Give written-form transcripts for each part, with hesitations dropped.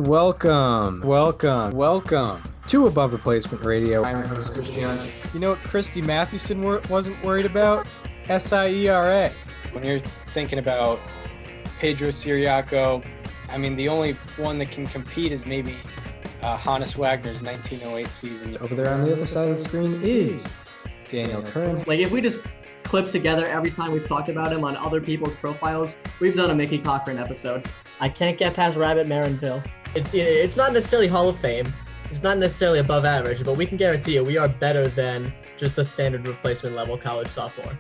welcome to Above Replacement Radio. I'm your host, Christian. You know what Christy Mathewson wasn't worried about? SIERA. When you're thinking about Pedro Ciriaco, I mean, the only one that can compete is maybe Hannes Wagner's 1908 season. Over there on the other side of the screen is Daniel Curran. Like, if we just clip together every time we've talked about him on other people's profiles, we've done a Mickey Cochran episode. I can't get past Rabbit Marinville. It's not necessarily Hall of Fame. It's not necessarily above average, but we can guarantee you we are better than just the standard replacement level college sophomore.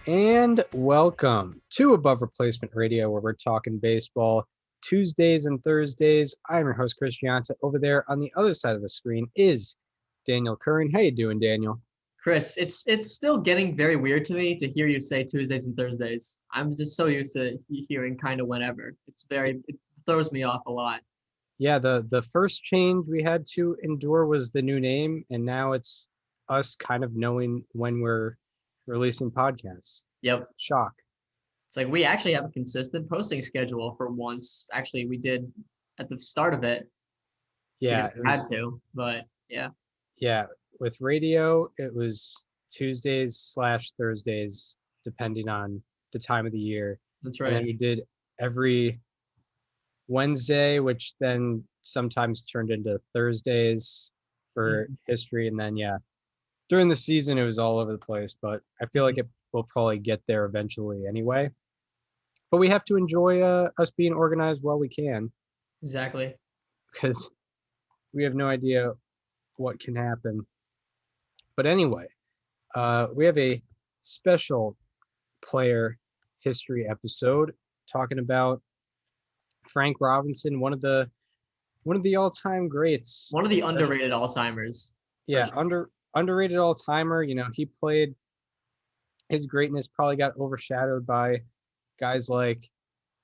And welcome to Above Replacement Radio, where we're talking baseball Tuesdays and Thursdays. I'm your host, Chris Gianta. Over there on the other side of the screen is Daniel Curran. How you doing, Daniel? Chris, it's still getting very weird to me to hear you say Tuesdays and Thursdays. I'm just so used to hearing kind of whenever. It throws me off a lot. Yeah, the first change we had to endure was the new name, and now it's us kind of knowing when we're releasing podcasts. Yep. Shock. It's like we actually have a consistent posting schedule for once. Actually, we did at the start of it. Yeah. But yeah. Yeah. With radio, it was Tuesdays/Thursdays, depending on the time of the year. That's right. And then we did every Wednesday, which then sometimes turned into Thursdays for history. And then, during the season, it was all over the place. But I feel like it will probably get there eventually anyway. But we have to enjoy us being organized while we can. Exactly. Because we have no idea what can happen. But anyway, we have a special player history episode talking about Frank Robinson, one of the all-time greats. One of the underrated all-timers. Yeah, sure. Underrated all-timer. You know, he played, his greatness probably got overshadowed by guys like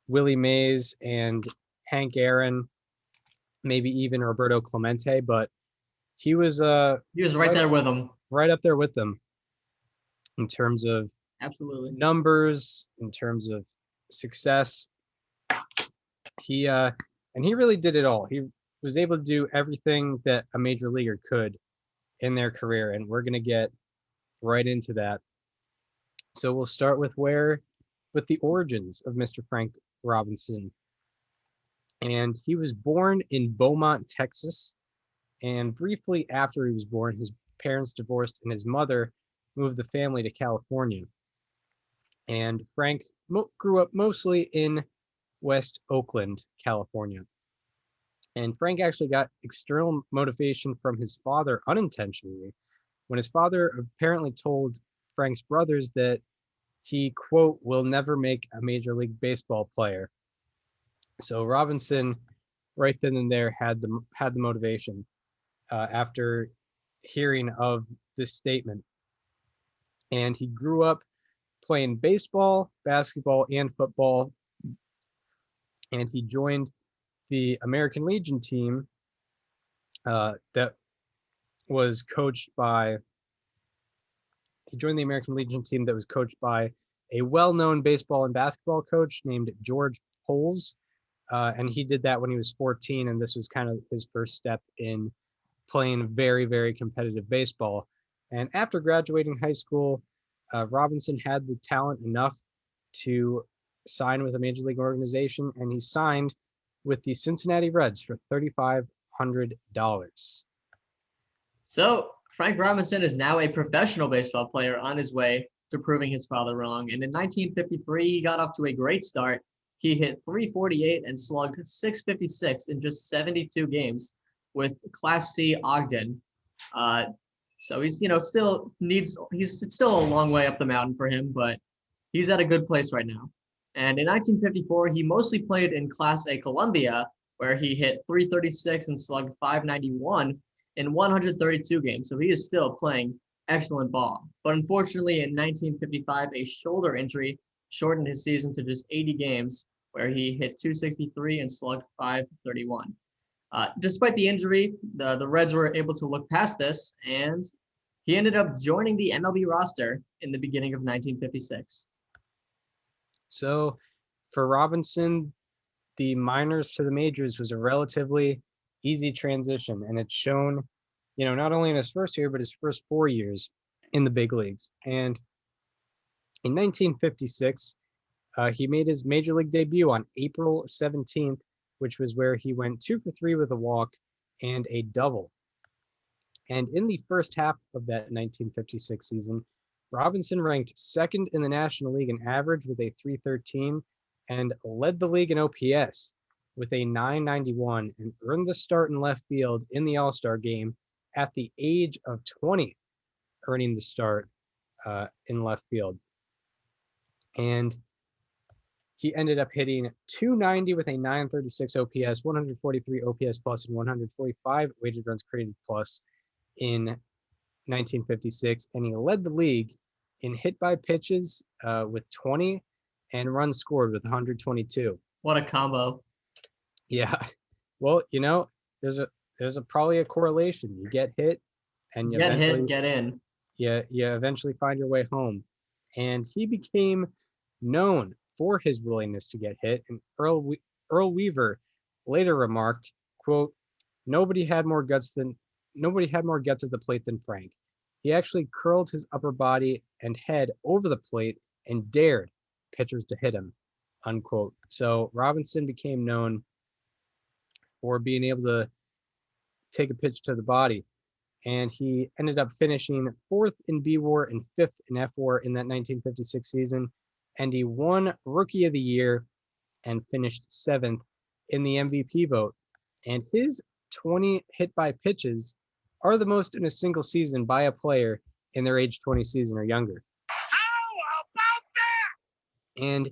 Willie Mays and Hank Aaron, maybe even Roberto Clemente, but he was right there with them. Right up there with them in terms of absolutely numbers, in terms of success. He really did it all. He was able to do everything that a major leaguer could in their career, and we're going to get right into that. So we'll start with the origins of Mr. Frank Robinson. And he was born in Beaumont, Texas. And briefly after he was born, his parents divorced and his mother moved the family to California. And Frank grew up mostly in West Oakland, California. And Frank actually got external motivation from his father unintentionally, when his father apparently told Frank's brothers that he, quote, will never make a Major League Baseball player. So Robinson right then and there had the motivation after hearing of this statement. And he grew up playing baseball, basketball, and football. And he joined the American Legion team that was coached by a well-known baseball and basketball coach named George Poles. And he did that when he was 14, and this was kind of his first step in playing very, very competitive baseball. And after graduating high school, Robinson had the talent enough to sign with a major league organization, and he signed with the Cincinnati Reds for $3,500. So Frank Robinson is now a professional baseball player on his way to proving his father wrong. And in 1953, he got off to a great start. He hit .348 and slugged .656 in just 72 games with Class C Ogden. So he's still a long way up the mountain for him, but he's at a good place right now. And in 1954, he mostly played in Class A Columbia, where he hit .336 and slugged .591 in 132 games. So he is still playing excellent ball. But unfortunately, in 1955, a shoulder injury shortened his season to just 80 games, where he hit .263 and slugged .531. Despite the injury, the Reds were able to look past this, and he ended up joining the MLB roster in the beginning of 1956. So for Robinson, the minors to the majors was a relatively easy transition, and it's shown, not only in his first year, but his first 4 years in the big leagues. And in 1956, he made his major league debut on April 17th, which was where he went 2 for 3 with a walk and a double. And in the first half of that 1956 season, Robinson ranked second in the National League in average with a 313 and led the league in OPS with a 991 and earned the start in left field in the All-Star game at the age of 20, earning the start in left field. And he ended up hitting 290 with a 936 OPS, 143 OPS plus, and 145 weighted runs created plus in 1956. And he led the league in hit by pitches with 20 and runs scored with 122. What a combo. Yeah. Well, there's probably a correlation. You get hit and you Get hit, get in. You eventually find your way home. And he became known for his willingness to get hit. And Earl Weaver later remarked, quote, nobody had more guts at the plate than Frank. He actually curled his upper body and head over the plate and dared pitchers to hit him, unquote. So Robinson became known for being able to take a pitch to the body. And he ended up finishing 4th in B-WAR and 5th in F-WAR in that 1956 season. And he won Rookie of the Year and finished 7th in the MVP vote. And his 20 hit by pitches are the most in a single season by a player in their age 20 season or younger. How about that? And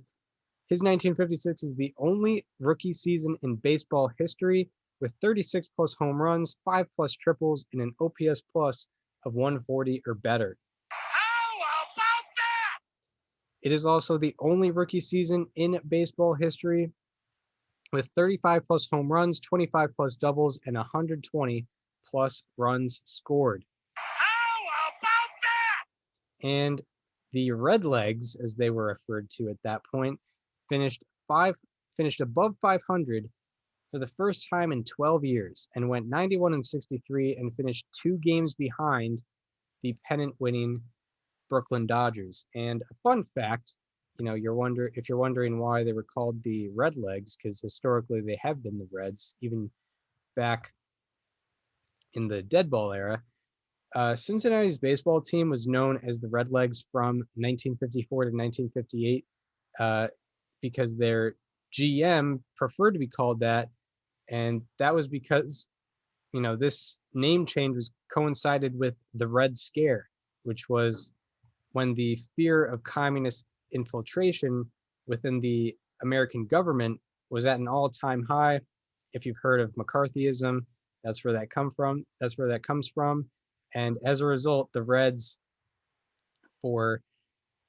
his 1956 is the only rookie season in baseball history with 36 plus home runs, 5 plus triples, and an OPS plus of 140 or better. How about that? It is also the only rookie season in baseball history with 35 plus home runs, 25 plus doubles, and 120 plus runs scored. How about that? And the Redlegs, as they were referred to at that point, finished above 500 for the first time in 12 years and went 91-63 and finished 2 games behind the pennant-winning Brooklyn Dodgers. And a fun fact, if you're wondering why they were called the Redlegs, because historically they have been the Reds, even back in the dead ball era. Cincinnati's baseball team was known as the Redlegs from 1954 to 1958 because their GM preferred to be called that. And that was because, this name change was coincided with the Red Scare, which was when the fear of communist infiltration within the American government was at an all-time high. If you've heard of McCarthyism, that's where that comes from. And as a result, the Reds, for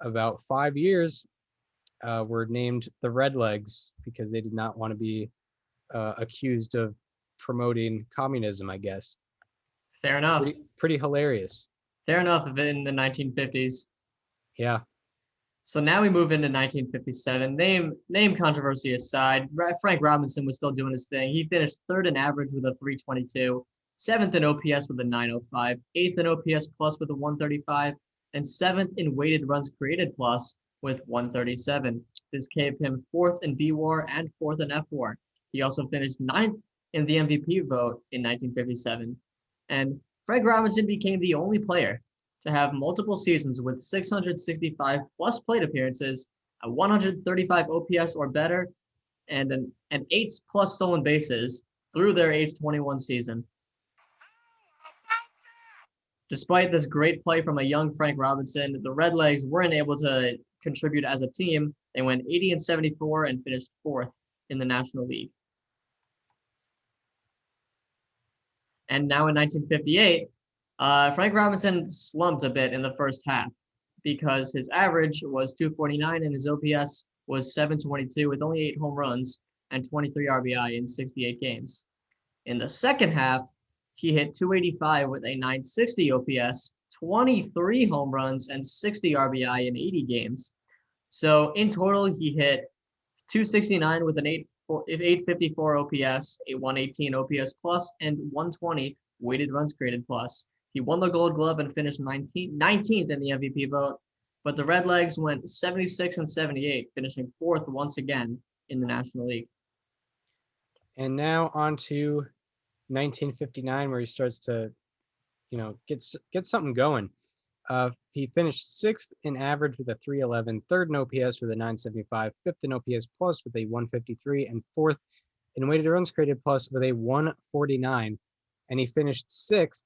about 5 years, were named the Redlegs because they did not want to be accused of promoting communism, I guess. Fair enough. Pretty hilarious. Fair enough in the 1950s. Yeah. So now we move into 1957. Name controversy aside, Frank Robinson was still doing his thing. He finished 3rd in average with a 322, 7th in OPS with a 905, 8th in OPS plus with a 135, and 7th in weighted runs created plus with 137. This gave him 4th in B-WAR and 4th in F-WAR. He also finished 9th in the MVP vote in 1957. And Frank Robinson became the only player to have multiple seasons with 665 plus plate appearances, a 135 OPS or better, and an 8 plus stolen bases through their age 21 season. Despite this great play from a young Frank Robinson, the Redlegs weren't able to contribute as a team. They went 80-74 and finished 4th in the National League. And now in 1958, Frank Robinson slumped a bit in the first half because his average was 249 and his OPS was 722 with only 8 home runs and 23 RBI in 68 games. In the second half, he hit 285 with a 960 OPS, 23 home runs, and 60 RBI in 80 games. So in total, he hit 269 with an 854 OPS, a 118 OPS plus, and 120 weighted runs created plus. He won the Gold Glove and finished 19th in the MVP vote, but the Redlegs went 76 and 78, finishing 4th once again in the National League. And now on to 1959, where he starts to, get something going. He finished 6th in average with a 311, 3rd in OPS with a 975, 5th in OPS plus with a 153, and 4th in weighted runs created plus with a 149. And he finished 6th,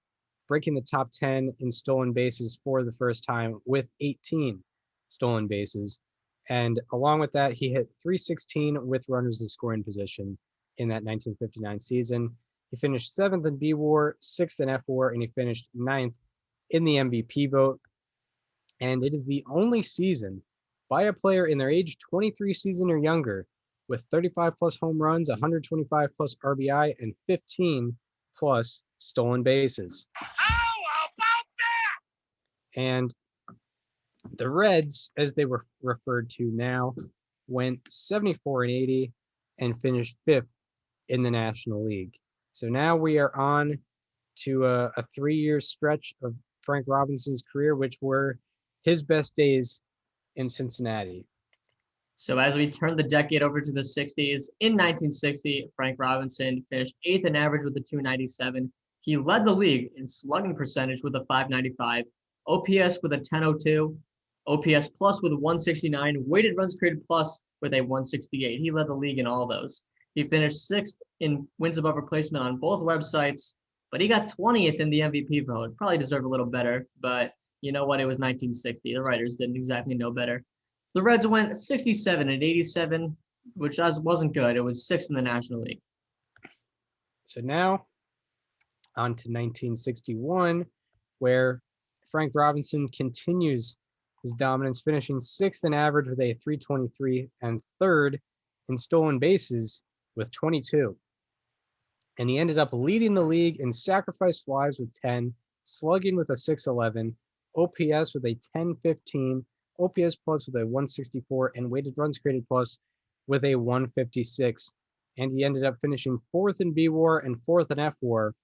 breaking the top 10 in stolen bases for the first time with 18 stolen bases. And along with that, he hit 316 with runners in scoring position in that 1959 season. He finished 7th in B WAR, 6th in F WAR, and he finished 9th in the MVP vote. And it is the only season by a player in their age 23 season or younger with 35 plus home runs, 125 plus RBI, and 15 plus stolen bases. How about that? And the Reds, as they were referred to now, went 74 and 80 and finished 5th in the National League. So now we are on to a 3-year stretch of Frank Robinson's career, which were his best days in Cincinnati. So as we turn the decade over to the 60s, in 1960, Frank Robinson finished 8th in average with a 297. He led the league in slugging percentage with a 595, OPS with a 1002, OPS plus with a 169, weighted runs created plus with a 168. He led the league in all of those. He finished 6th in wins above replacement on both websites, but he got 20th in the MVP vote. Probably deserved a little better, but you know what? It was 1960. The writers didn't exactly know better. The Reds went 67 and 87, which wasn't good. It was 6th in the National League. So now on to 1961, where Frank Robinson continues his dominance, finishing 6th in average with a 323 and 3rd in stolen bases with 22. And he ended up leading the league in sacrifice flies with 10, slugging with a 611, OPS with a 1015, OPS plus with a 164, and weighted runs created plus with a 156. And he ended up finishing 4th in B WAR and 4th in F WAR.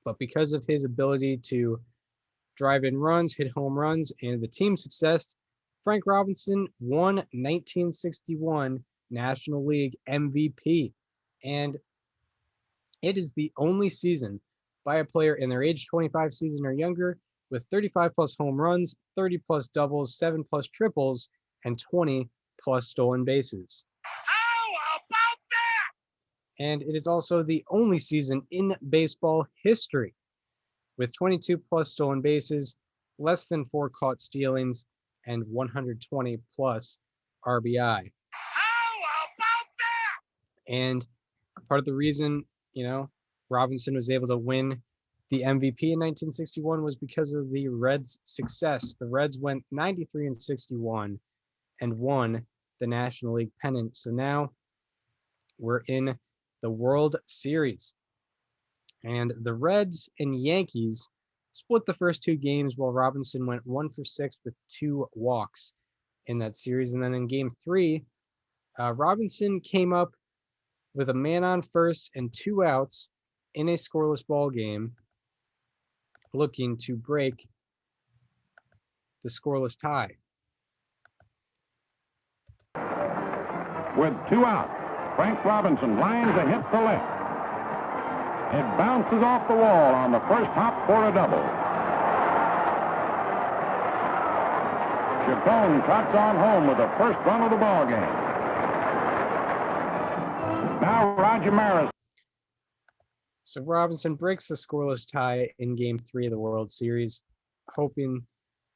But because of his ability to drive in runs, hit home runs, and the team success, Frank Robinson won 1961 National League MVP. And it is the only season by a player in their age 25 season or younger with 35 plus home runs, 30 plus doubles, 7 plus triples, and 20 plus stolen bases. How about that? And it is also the only season in baseball history with 22 plus stolen bases, less than 4 caught stealings, and 120 plus RBI. How about that? And part of the reason, Robinson was able to win the MVP in 1961 was because of the Reds' success. The Reds went 93 and 61 and won the National League pennant. So now we're in the World Series. And the Reds and Yankees split the first 2 games while Robinson went 1 for 6 with 2 walks in that series. And then in game 3, Robinson came up with a man on first and 2 outs in a scoreless ball game, looking to break the scoreless tie. With 2 outs, Frank Robinson lines a hit to left. It bounces off the wall on the first hop for a double. Chacon trots on home with the first run of the ball game. Now Roger Maris. So Robinson breaks the scoreless tie in game 3 of the World Series, hoping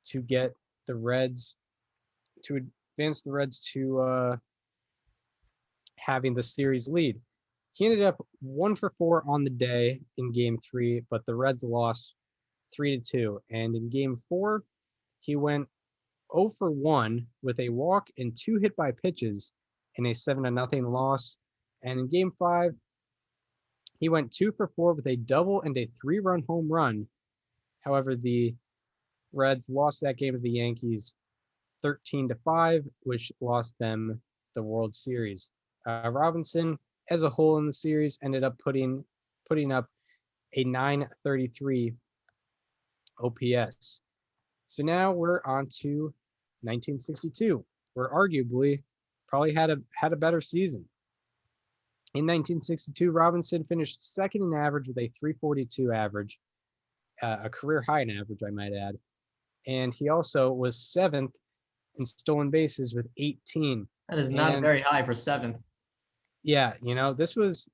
to get the Reds to advance the Reds to having the series lead. He ended up 1 for 4 on the day in game 3, but the Reds lost 3-2. And in game 4, he went 0 for 1 with a walk and 2 hit by pitches in a 7-0 loss. And in game 5, he went 2 for 4 with a double and a 3-run home run. However, the Reds lost that game to the Yankees 13-5, which lost them the World Series. Robinson, as a whole in the series, ended up putting up a 933 OPS. So now we're on to 1962, where arguably probably had a better season. In 1962, Robinson finished second in average with a 342 average, a career high in average, I might add. And he also was seventh in stolen bases with 18. That is not very high for seventh. Yeah, this was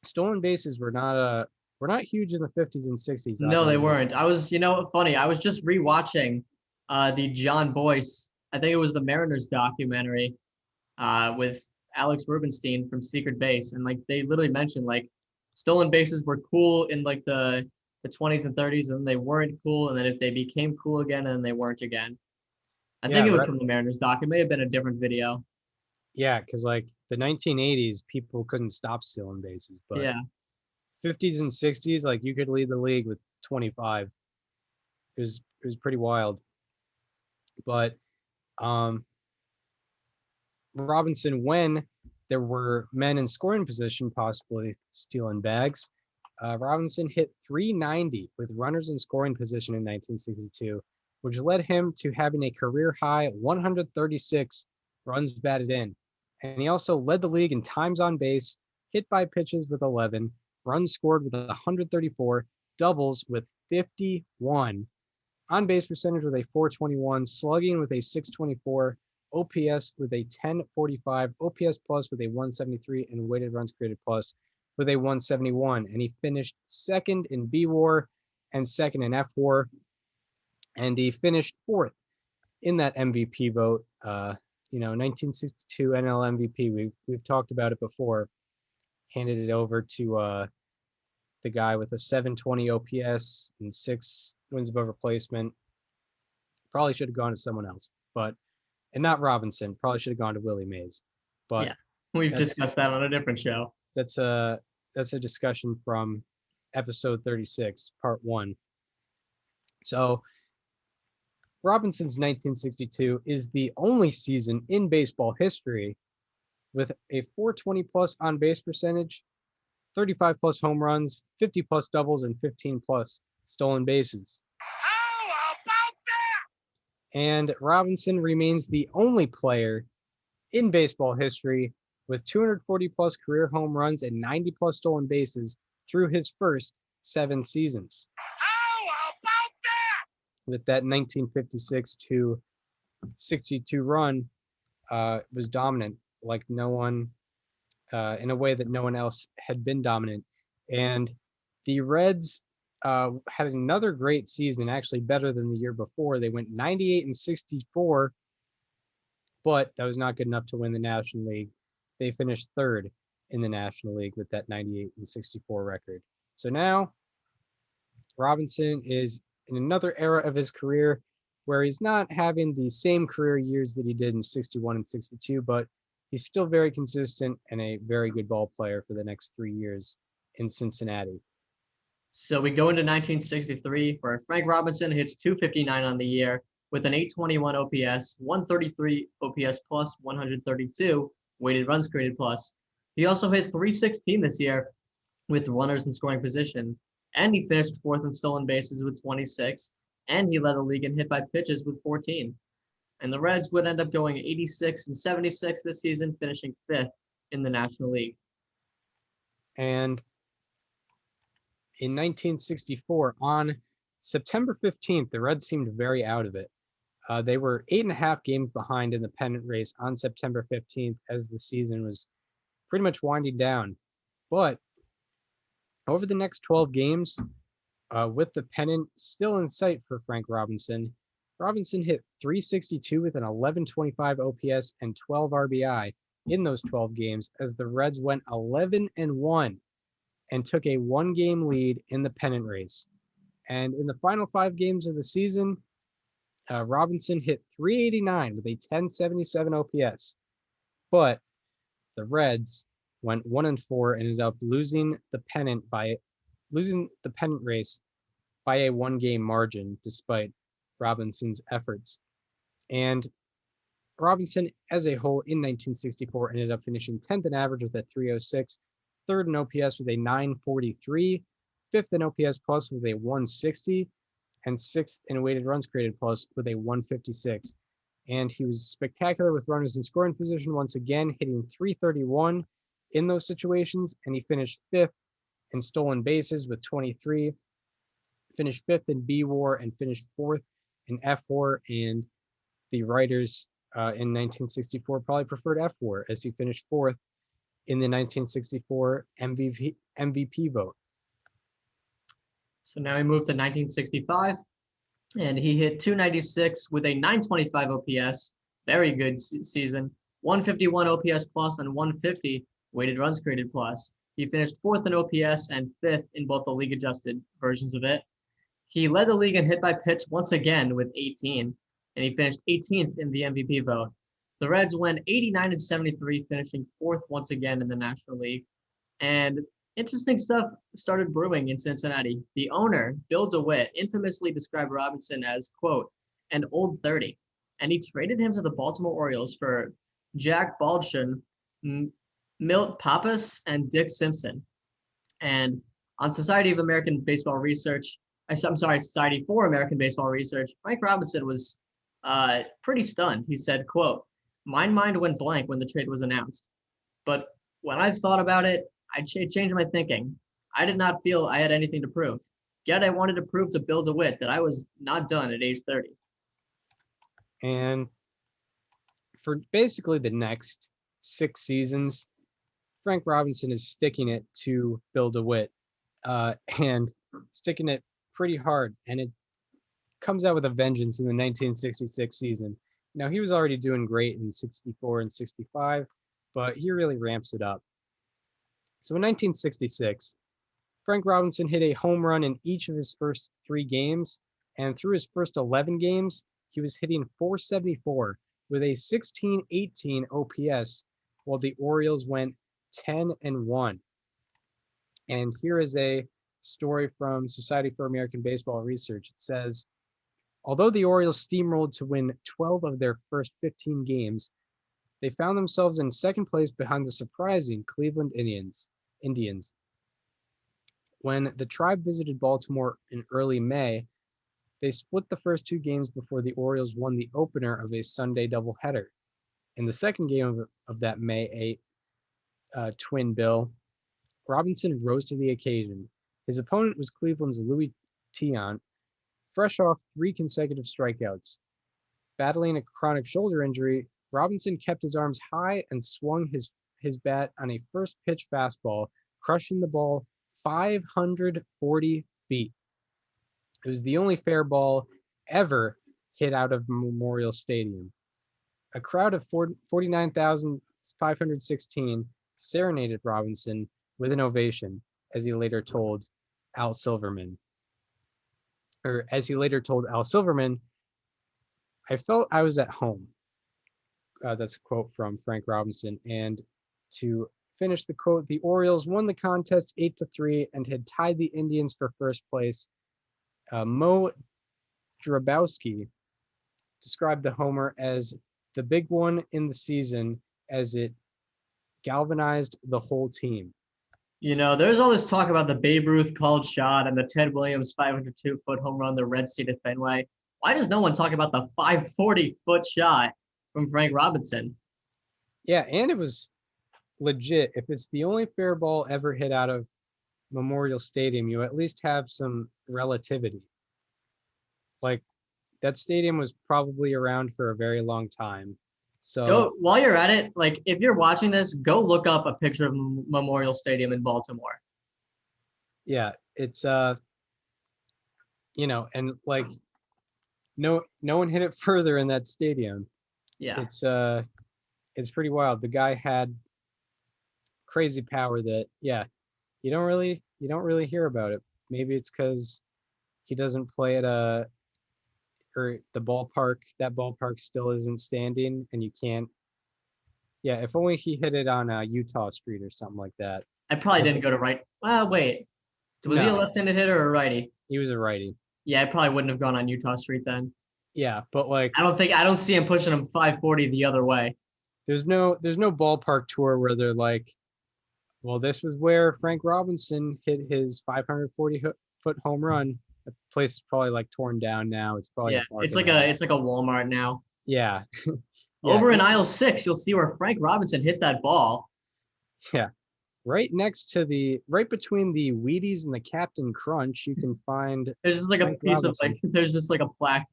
stolen bases were not huge in the 50s and 60s. No, they weren't. I was, funny. I was just rewatching the John Boyce, I think it was the Mariners documentary with Alex Rubenstein from Secret Base. And like they literally mentioned like stolen bases were cool in like the 20s and 30s, and then they weren't cool. And then if they became cool again, and then they weren't again. I think it was from the Mariners doc. It may have been a different video. Yeah, because like the 1980s, people couldn't stop stealing bases. But yeah. 50s and 60s, like you could lead the league with 25. It was pretty wild. But Robinson, when there were men in scoring position possibly stealing bags, Robinson hit 390 with runners in scoring position in 1962, which led him to having a career high 136 runs batted in. And he also led the league in times on base, hit by pitches with 11, runs scored with 134, doubles with 51, on base percentage with a 421, slugging with a 624, OPS with a 1045, OPS plus with a 173, and weighted runs created plus with a 171. And he finished second in B WAR and second in F WAR. And he finished fourth in that MVP vote. 1962 NL MVP. We've talked about it before. Handed it over to the guy with a 720 OPS and 6 wins above replacement. Probably should have gone to someone else, and not Robinson. Probably should have gone to Willie Mays. But yeah, we've discussed that on a different show. That's a discussion from episode 36, part 1. So Robinson's 1962 is the only season in baseball history with a 420 plus on base percentage, 35 plus home runs, 50 plus doubles, and 15 plus stolen bases. How about that? And Robinson remains the only player in baseball history with 240 plus career home runs and 90 plus stolen bases through his first 7 seasons. How about that? With that 1956 to 62 run, was dominant like no one, in a way that no one else had been dominant. And the Reds had another great season, actually better than the year before. They went 98 and 64, but that was not good enough to win the National League. They finished third in the National League with that 98 and 64 record. So now Robinson is in another era of his career where he's not having the same career years that he did in 61 and 62, but he's still very consistent and a very good ball player for the next 3 years in Cincinnati. So we go into 1963 where Frank Robinson hits 259 on the year with an 821 OPS, 133 OPS plus, 132 weighted runs created plus. He also hit 316 this year with runners in scoring position, and he finished fourth in stolen bases with 26, and he led the league in hit by pitches with 14. And the Reds would end up going 86 and 76 this season, finishing fifth in the National League. And in 1964, on September 15th, the Reds seemed very out of it. They were 8.5 games behind in the pennant race on September 15th as the season was pretty much winding down. But over the next 12 games, with the pennant still in sight for Frank Robinson, Robinson hit 362 with an 1125 OPS and 12 RBI in those 12 games as the Reds went 11-1 and took a 1-game lead in the pennant race. And in the final 5 games of the season, Robinson hit 389 with a 1077 OPS. But the Reds went 1-4 and ended up losing the pennant race by a 1-game margin despite Robinson's efforts. And Robinson, as a whole, in 1964, ended up finishing 10th in average with a 306, third in OPS with a 943, fifth in OPS plus with a 160, and sixth in weighted runs created plus with a 156. And he was spectacular with runners in scoring position once again, hitting 331 in those situations, and he finished fifth in stolen bases with 23, finished fifth in B WAR, and finished fourth in F WAR. And the writers in 1964 probably preferred F WAR, as he finished fourth in the 1964 MVP vote. So now we move to 1965, and he hit 296 with a 925 OPS. Very good season. 151 OPS plus and 150 weighted runs created plus. He finished fourth in OPS and fifth in both the league adjusted versions of it. He led the league in hit by pitch once again with 18, and he finished 18th in the MVP vote. The Reds went 89 and 73, finishing fourth once again in the National League. And interesting stuff started brewing in Cincinnati. The owner, Bill DeWitt, infamously described Robinson as, quote, an old 30. And he traded him to the Baltimore Orioles for Jack Baldwin, Milt Pappas, and Dick Simpson. And on Society for American Baseball Research, Frank Robinson was pretty stunned. He said, quote, my mind went blank when the trade was announced. But when I thought about it, I changed my thinking. I did not feel I had anything to prove. Yet I wanted to prove to Bill DeWitt that I was not done at age 30. And for basically the next 6 seasons, Frank Robinson is sticking it to Bill DeWitt and sticking it pretty hard. And it comes out with a vengeance in the 1966 season. Now, he was already doing great in 64 and 65, but he really ramps it up. So in 1966, Frank Robinson hit a home run in each of his first 3 games, and through his first 11 games, he was hitting .474 with a 1618 OPS, while the Orioles went 10-1. And here is a story from Society for American Baseball Research. It says, although the Orioles steamrolled to win 12 of their first 15 games, they found themselves in second place behind the surprising Cleveland Indians. When the Tribe visited Baltimore in early May, they split the first 2 games before the Orioles won the opener of a Sunday doubleheader. In the second game of that May 8 twin bill, Robinson rose to the occasion. His opponent was Cleveland's Louis Tiant, fresh off 3 consecutive strikeouts. Battling a chronic shoulder injury, Robinson kept his arms high and swung his bat on a first pitch fastball, crushing the ball 540 feet. It was the only fair ball ever hit out of Memorial Stadium. A crowd of 49,516 serenaded Robinson with an ovation, as he later told Al Silverman. I felt I was at home. That's a quote from Frank Robinson. And to finish the quote, the Orioles won the contest 8-3 and had tied the Indians for first place. Mo Drabowski described the homer as the big one in the season, as it galvanized the whole team. You know, there's all this talk about the Babe Ruth called shot and the Ted Williams 502-foot home run the Reds did at Fenway. Why does no one talk about the 540-foot shot from Frank Robinson? Yeah, and it was legit. If it's the only fair ball ever hit out of Memorial Stadium, you at least have some relativity. Like, that stadium was probably around for a very long time. So while you're at it, like, if you're watching this, go look up a picture of Memorial Stadium in Baltimore. Yeah, it's and like no one hit it further in that stadium. Yeah. It's pretty wild. The guy had crazy power that, yeah, you don't really hear about it. Maybe it's because he doesn't play at or the ballpark. That ballpark still isn't standing, and you can't. Yeah, if only he hit it on Utah Street or something like that. I probably didn't go to right. Well, wait. Was he a left-handed hitter or a righty? He was a righty. Yeah, I probably wouldn't have gone on Utah Street then. Yeah, but like I don't see him pushing him 540 the other way. there's no ballpark tour where they're like, well, this was where Frank Robinson hit his 540-foot home run. The place is probably like torn down now. It's probably Yeah, a parking lot. it's like a Walmart now. Yeah. Over in Yeah, aisle 6, you'll see where Frank Robinson hit that ball. yeah. Right right between the Wheaties and the Captain Crunch, you can find There's just like a Frank piece of Robinson. like there's just like a plaque.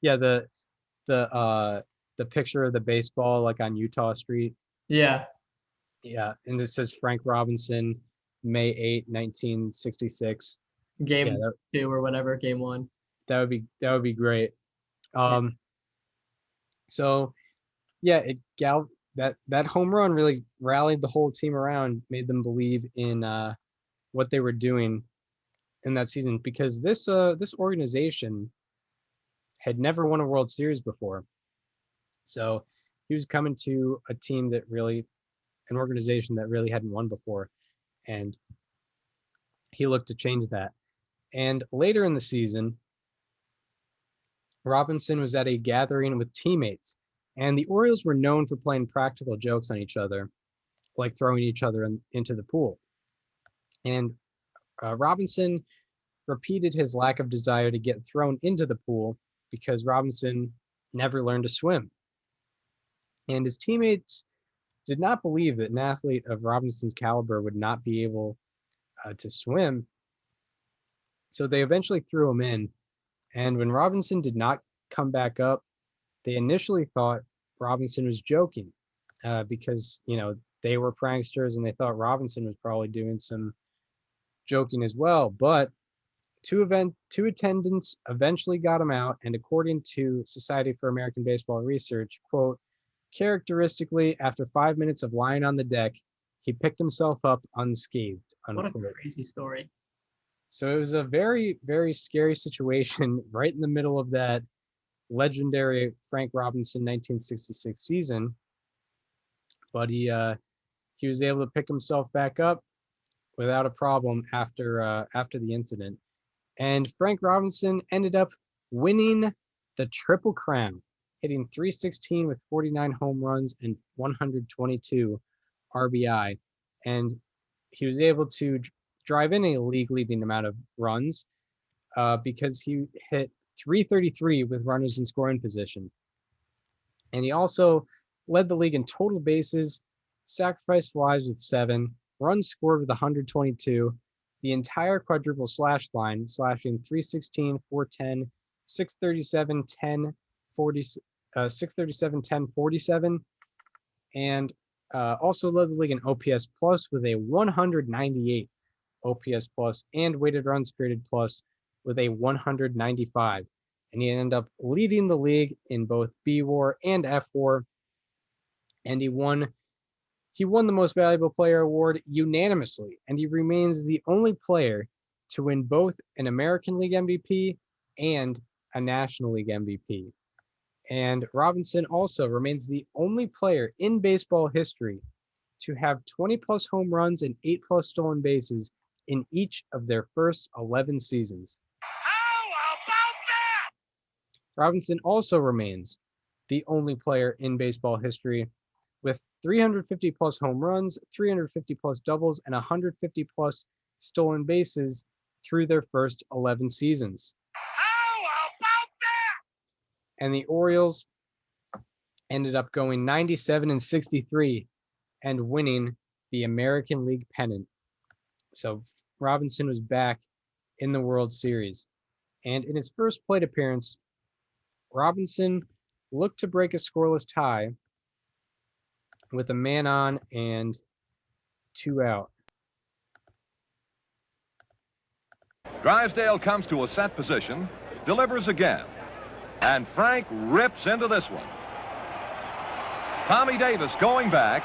Yeah, the picture of the baseball like on Utah Street. Yeah. Yeah, and it says Frank Robinson, May 8, 1966. Game Yeah, 2 or whatever, game 1. that would be great. So yeah, that home run really rallied the whole team around, made them believe in what they were doing in that season, because this organization had never won a World Series before. So he was coming to an organization that really hadn't won before, and he looked to change that. And later in the season, Robinson was at a gathering with teammates, and the Orioles were known for playing practical jokes on each other, like throwing each other into the pool. And Robinson repeated his lack of desire to get thrown into the pool because Robinson never learned to swim. And his teammates did not believe that an athlete of Robinson's caliber would not be able to swim. So they eventually threw him in. And when Robinson did not come back up, they initially thought Robinson was joking because, they were pranksters and they thought Robinson was probably doing some joking as well. But two attendants eventually got him out. And according to Society for American Baseball Research, quote, characteristically, after 5 minutes of lying on the deck, he picked himself up unscathed. Unquote. What a crazy story. So it was a very, very scary situation right in the middle of that legendary Frank Robinson 1966 season. But he was able to pick himself back up without a problem after the incident. And Frank Robinson ended up winning the Triple Crown, hitting .316 with 49 home runs and 122 RBI. And he was able to drive in a league-leading amount of runs because he hit .333 with runners in scoring position. And he also led the league in total bases, sacrifice flies with 7, runs scored with 122, the entire quadruple slash line, slashing .316, .410, .637, .10, 40, 637, .10, 47, and also led the league in OPS plus with a 198 OPS plus and weighted runs created plus with a 195. And he ended up leading the league in both B WAR and F WAR. And he won the Most Valuable Player award unanimously. And he remains the only player to win both an American League MVP and a National League MVP. And Robinson also remains the only player in baseball history to have 20-plus home runs and 8-plus stolen bases in each of their first 11 seasons. How about that? Robinson also remains the only player in baseball history with 350-plus home runs, 350-plus doubles, and 150-plus stolen bases through their first 11 seasons. How about that? And the Orioles ended up going 97-63 and winning the American League pennant. So Robinson was back in the World Series. And in his first plate appearance, Robinson looked to break a scoreless tie with a man on and 2 out. Drysdale comes to a set position, delivers again, and Frank rips into this one. Tommy Davis going back,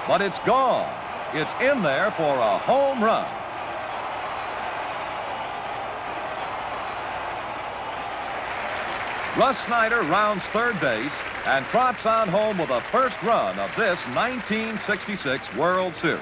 but it's gone. It's in there for a home run. Russ Snyder rounds third base and trots on home with a first run of this 1966 World Series.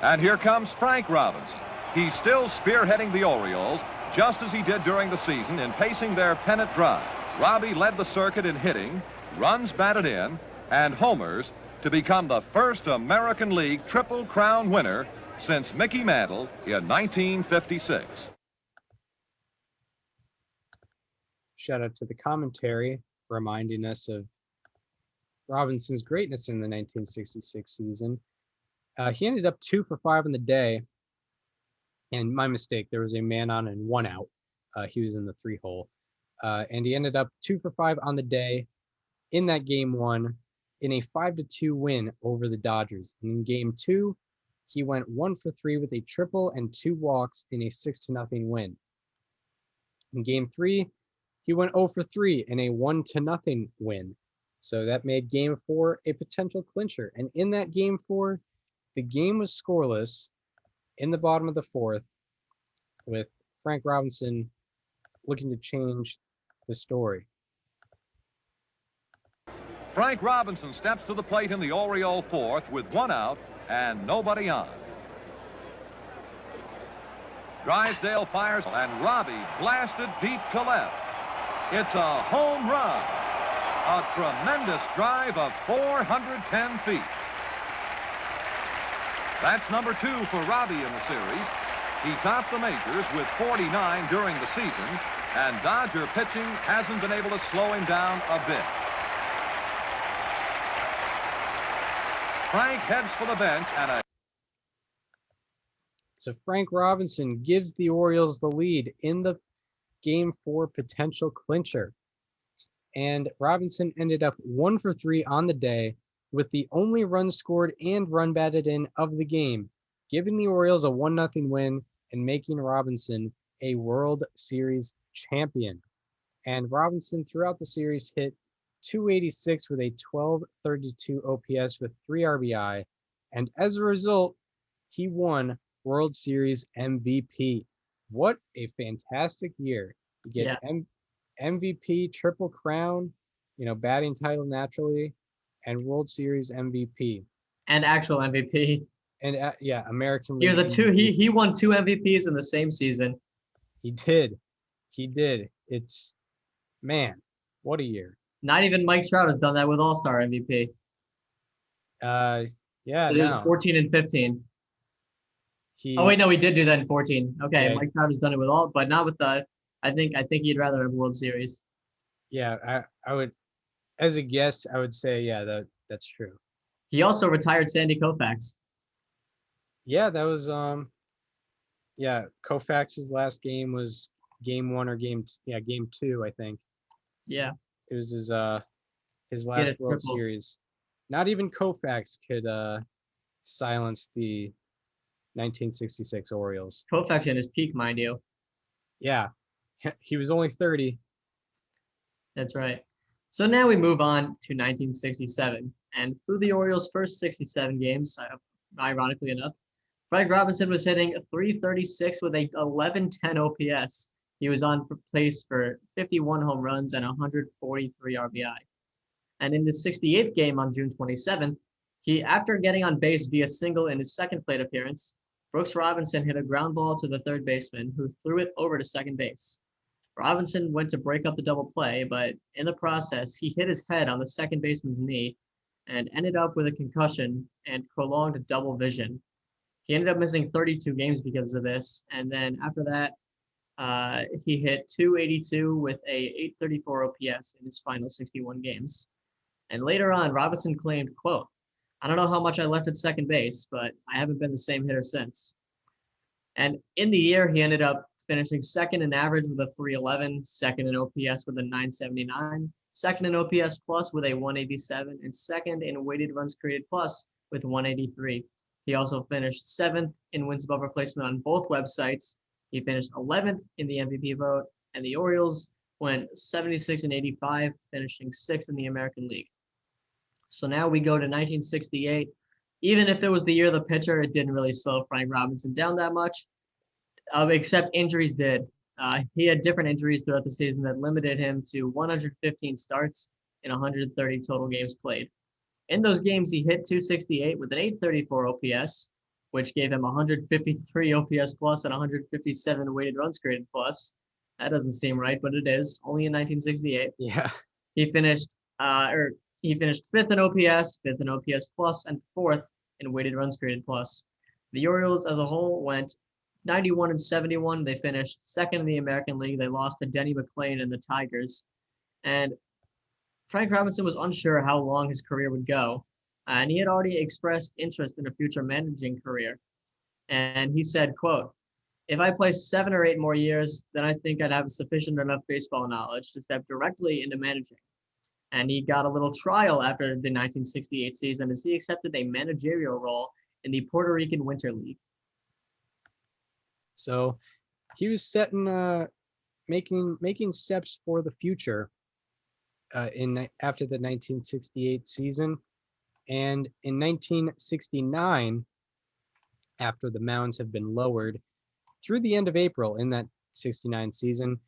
And here comes Frank Robinson, he's still spearheading the Orioles, just as he did during the season in pacing their pennant drive. Robbie led the circuit in hitting, runs batted in, and homers to become the first American League Triple Crown winner since Mickey Mantle in 1956. Shout out to the commentary, reminding us of Robinson's greatness in the 1966 season. He ended up 2 for 5 in the day. And my mistake, there was a man on and 1 out. He was in the 3-hole. And he ended up 2 for 5 on the day in that game 1 in a 5-2 win over the Dodgers. And in game 2, he went 1 for 3 with a triple and 2 walks in a 6-0 win. In game 3, he went 0 for 3 in a 1-0 win. So that made game 4 a potential clincher. And in that game 4, the game was scoreless in the bottom of the 4th, with Frank Robinson looking to change the story. Frank Robinson steps to the plate in the Oriole 4th with 1 out and nobody on. Drysdale fires, and Robbie blasted deep to left. It's a home run. A tremendous drive of 410 feet. That's number 2 for Robbie in the series. He topped the majors with 49 during the season, and Dodger pitching hasn't been able to slow him down a bit. Frank heads for the bench, and So Frank Robinson gives the Orioles the lead in the game 4 potential clincher. And Robinson ended up 1 for 3 on the day with the only run scored and run batted in of the game, giving the Orioles a 1-0 win and making Robinson a World Series champion. And Robinson throughout the series hit .286 with a 1232 OPS with 3 RBI. And as a result, he won World Series MVP. What a fantastic year. You get MVP, Triple Crown, batting title naturally, and World Series MVP. And actual MVP. And American He League. was he won 2 MVPs in the same season. He did. It's, man, what a year. Not even Mike Trout has done that with All-Star MVP. Yeah. It was 14 and 15. Oh wait, no, he did do that in 14. Okay, yeah. Mike Trout has done it with all, but not with the. I think he'd rather have World Series. Yeah, I would, as a guess, I would say that's true. He also retired Sandy Koufax. Yeah, that was Koufax's last game was game 1 or game 2, I think. Yeah. It was his last World Series. Not even Koufax could silence the 1966 Orioles. Koufax in his peak, mind you. Yeah, he was only 30. That's right. So now we move on to 1967. And through the Orioles' first 67 games, ironically enough, Frank Robinson was hitting .336 with a 1110 OPS. He was on pace for 51 home runs and 143 RBI. And in the 68th game on June 27th, after getting on base via single in his second plate appearance, Brooks Robinson hit a ground ball to the third baseman, who threw it over to second base. Robinson went to break up the double play, but in the process, he hit his head on the second baseman's knee and ended up with a concussion and prolonged double vision. He ended up missing 32 games because of this, and then after that, he hit .282 with a .834 OPS in his final 61 games. And later on, Robinson claimed, quote, "I don't know how much I left at second base, but I haven't been the same hitter since." And in the year, he ended up finishing second in average with a .311, second in OPS with a .979, second in OPS plus with a .187, and second in weighted runs created plus with .183. He also finished 7th in wins above replacement on both websites. He finished 11th in the MVP vote, and the Orioles went 76 and 85, finishing 6th in the American League. So now we go to 1968. Even if it was the year of the pitcher, it didn't really slow Frank Robinson down that much, except injuries did. He had different injuries throughout the season that limited him to 115 starts and 130 total games played. In those games, he hit .268 with an .834 OPS, which gave him 153 OPS plus and 157 weighted runs created plus. That doesn't seem right, but it is. Only in 1968. Yeah. He finished he finished fifth in OPS, fifth in OPS plus, and fourth in weighted runs created plus. The Orioles as a whole went 91 and 71. They finished second in the American League. They lost to Denny McClain and the Tigers. And Frank Robinson was unsure how long his career would go. And he had already expressed interest in a future managing career. And he said, quote, "If I play 7 or 8 more years, then I think I'd have sufficient enough baseball knowledge to step directly into managing." And he got a little trial after the 1968 season as he accepted a managerial role in the Puerto Rican Winter League. So he was setting, making steps for the future after the 1968 season. And in 1969, after the mounds have been lowered, through the end of April in that 69 season,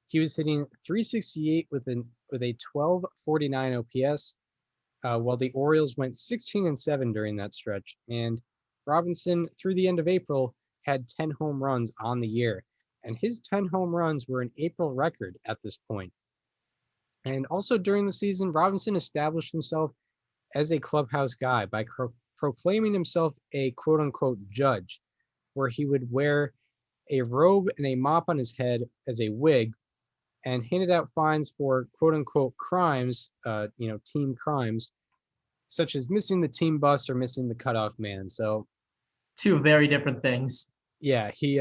he was hitting 368 with a 1249 OPS, while the Orioles went 16 and 7 during that stretch. And Robinson, through the end of April, had 10 home runs on the year, and his 10 home runs were an April record at this point. And also during the season, Robinson established himself as a clubhouse guy by proclaiming himself a quote-unquote judge, where he would wear a robe and a mop on his head as a wig, and handed out fines for quote-unquote crimes, team crimes, such as missing the team bus or missing the cutoff man. So, 2 very different things. yeah, he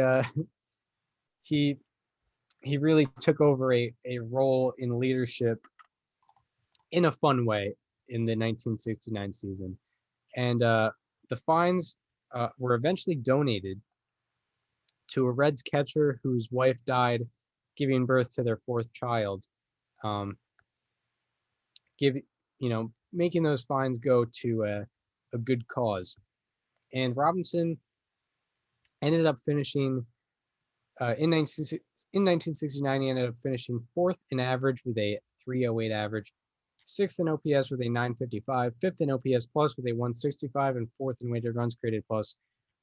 really took over a role in leadership in a fun way in the 1969 season. And the fines were eventually donated to a Reds catcher whose wife died giving birth to their 4th child, making those fines go to a good cause. And Robinson ended up finishing in 1969. He ended up finishing 4th in average with a 308 average, 6th in OPS with a 955, 5th in OPS plus with a 165, and 4th in weighted runs created plus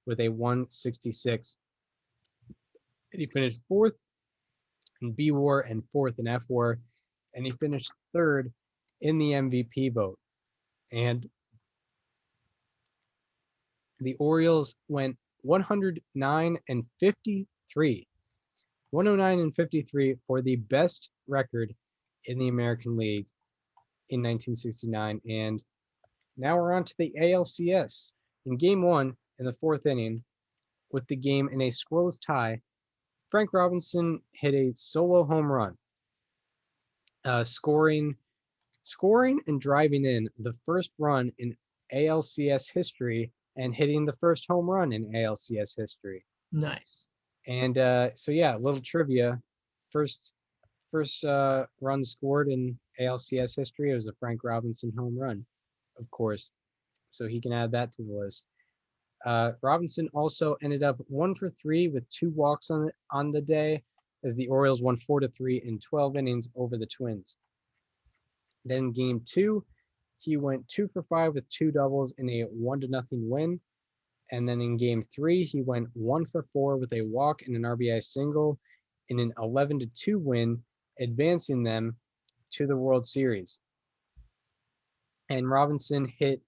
with a 166. And he finished 4th in B WAR and 4th in F WAR, and he finished 3rd in the MVP vote. And the Orioles went 109 and 53, 109 and 53 for the best record in the American League in 1969. And now we're on to the ALCS. In Game 1, in the 4th inning, with the game in a scoreless tie, Frank Robinson hit a solo home run, scoring and driving in the first run in ALCS history and hitting the first home run in ALCS history. Nice. And so yeah, a little trivia. First run scored in ALCS history. It was a Frank Robinson home run, of course. So he can add that to the list. Robinson also ended up 1 for 3 with 2 walks on the day, as the Orioles won 4-3 in 12 innings over the Twins. Then Game 2, he went 2 for 5 with 2 doubles in a 1-0 win. And then in Game 3, he went 1 for 4 with a walk and an RBI single in an 11-2 win, advancing them to the World Series. And Robinson hit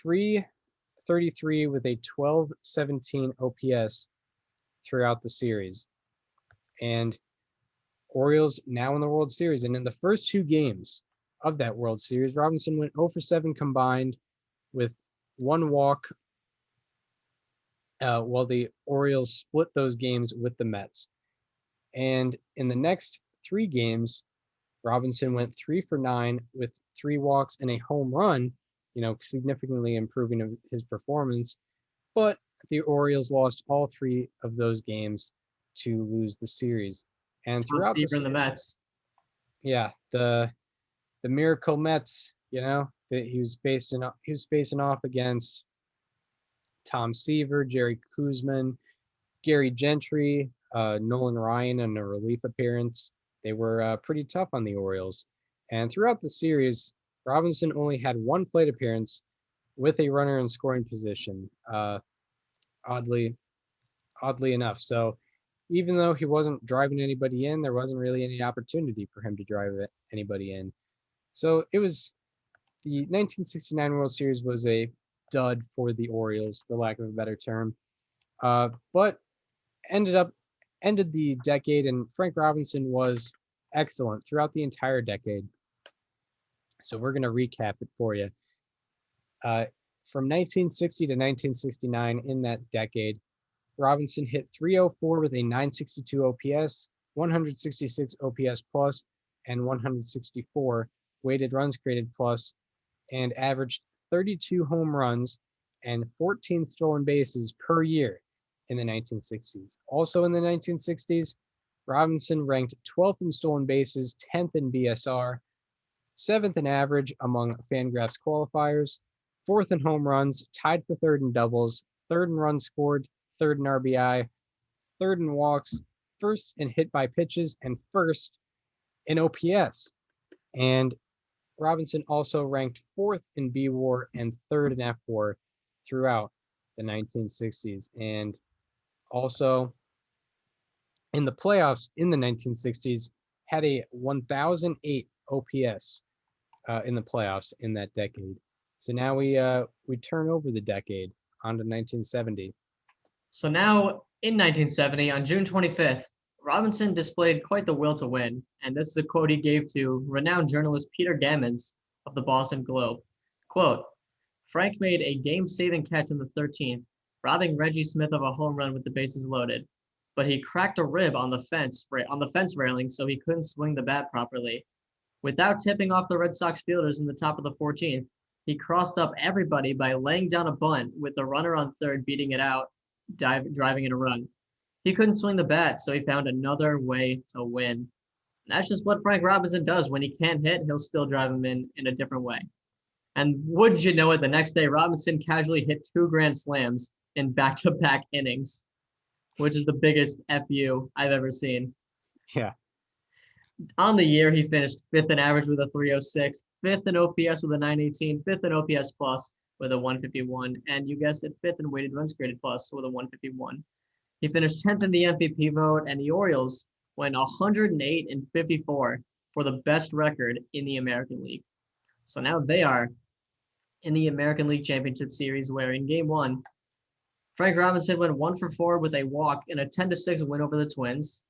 .333 with a 1217 OPS throughout the series. And Orioles now in the World Series. And in the first 2 games of that World Series, Robinson went 0 for 7 combined with 1 walk, while the Orioles split those games with the Mets. And in the next 3 games, Robinson went 3 for 9 with 3 walks and a home run, significantly improving his performance. But the Orioles lost all 3 of those games to lose the series. And throughout the Mets. Yeah, the Miracle Mets, that he was facing off against Tom Seaver, Jerry Kuzman, Gary Gentry, Nolan Ryan in a relief appearance. They were pretty tough on the Orioles. And throughout the series, Robinson only had 1 plate appearance with a runner in scoring position. oddly enough. So even though he wasn't driving anybody in, there wasn't really any opportunity for him to drive anybody in. So it was the 1969 World Series was a dud for the Orioles, for lack of a better term. But ended the decade, and Frank Robinson was excellent throughout the entire decade. So we're going to recap it for you. From 1960 to 1969, in that decade, Robinson hit 304 with a 962 OPS, 166 OPS plus, and 164 weighted runs created plus, and averaged 32 home runs and 14 stolen bases per year in the 1960s. Also in the 1960s, Robinson ranked 12th in stolen bases, 10th in BSR, 7th in average among Fangraphs qualifiers, 4th in home runs, tied for 3rd in doubles, 3rd in runs scored, 3rd in RBI, 3rd in walks, 1st in hit by pitches, and 1st in OPS. And Robinson also ranked 4th in B WAR and 3rd in F WAR throughout the 1960s. And also in the playoffs in the 1960s, had a 1008 OPS in the playoffs in that decade. So now we turn over the decade onto 1970. So now in 1970, on June 25th, Robinson displayed quite the will to win, and this is a quote he gave to renowned journalist Peter Gammons of the Boston Globe. Quote, "Frank made a game-saving catch in the 13th, robbing Reggie Smith of a home run with the bases loaded, but he cracked a rib on the fence railing, so he couldn't swing the bat properly. Without tipping off the Red Sox fielders in the top of the 14th, he crossed up everybody by laying down a bunt with the runner on third beating it out, driving in a run. He couldn't swing the bat, so he found another way to win. That's just what Frank Robinson does. When he can't hit, he'll still drive him in a different way. And would you know it, the next day, Robinson casually hit 2 grand slams in back-to-back innings, which is the biggest FU I've ever seen. Yeah. On the year, he finished 5th in average with a 306, 5th in OPS with a 918, 5th in OPS plus with a 151, and you guessed it, 5th in weighted runs created plus with a 151. He finished 10th in the MVP vote, and the Orioles went 108 and 54 for the best record in the American League. So now they are in the American League Championship Series, where in Game 1, Frank Robinson went 1 for 4 with a walk in a 10-6 win over the Twins.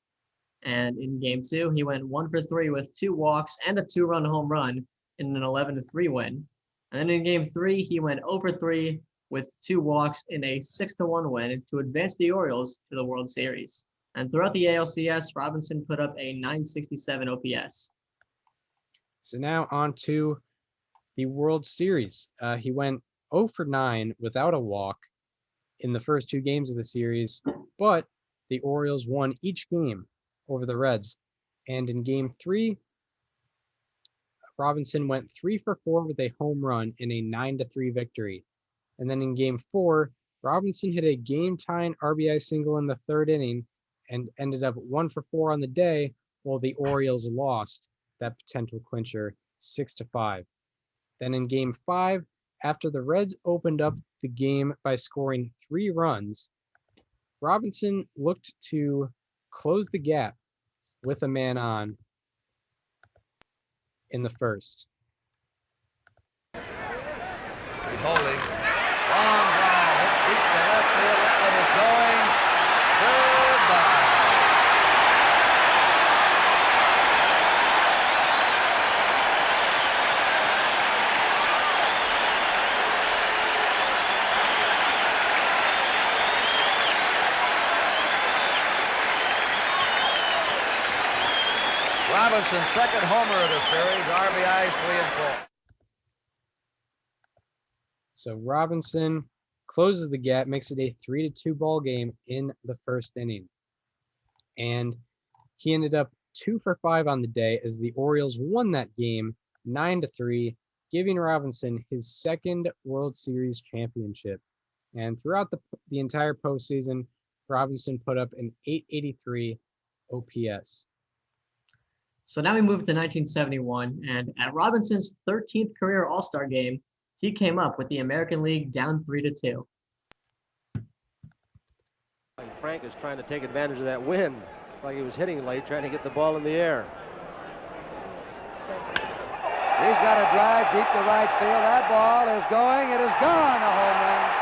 And in Game 2, he went 1 for 3 with 2 walks and a 2-run home run in an 11-3 win. And then in Game 3, he went 0 for 3 with 2 walks in a 6-1 win to advance the Orioles to the World Series. And throughout the ALCS, Robinson put up a 967 OPS. So now on to the World Series. He went 0 for 9 without a walk in the first 2 games of the series, but the Orioles won each game over the Reds. And in Game 3, Robinson went 3 for 4 with a home run in a 9-3 victory. And then in Game 4, Robinson hit a game-tying RBI single in the 3rd inning and ended up 1 for 4 on the day, while the Orioles lost that potential clincher 6-5. Then in Game 5, after the Reds opened up the game by scoring 3 runs, Robinson looked to close the gap with a man on in the first. He's holding. Long ball. Hit deep to left field. That one is going. Goodbye. Robinson's second homer of the series, RBIs 3 and 4. So Robinson closes the gap, makes it a 3-2 ball game in the first inning. And he ended up 2 for 5 on the day as the Orioles won that game 9-3, giving Robinson his second World Series championship. And throughout the entire postseason, Robinson put up an 883 OPS. So now we move to 1971, and at Robinson's 13th career All-Star game, he came up with the American League down 3-2. Frank is trying to take advantage of that wind. Like he was hitting late, trying to get the ball in the air. He's got a drive deep to right field. That ball is going. It is gone. A home run.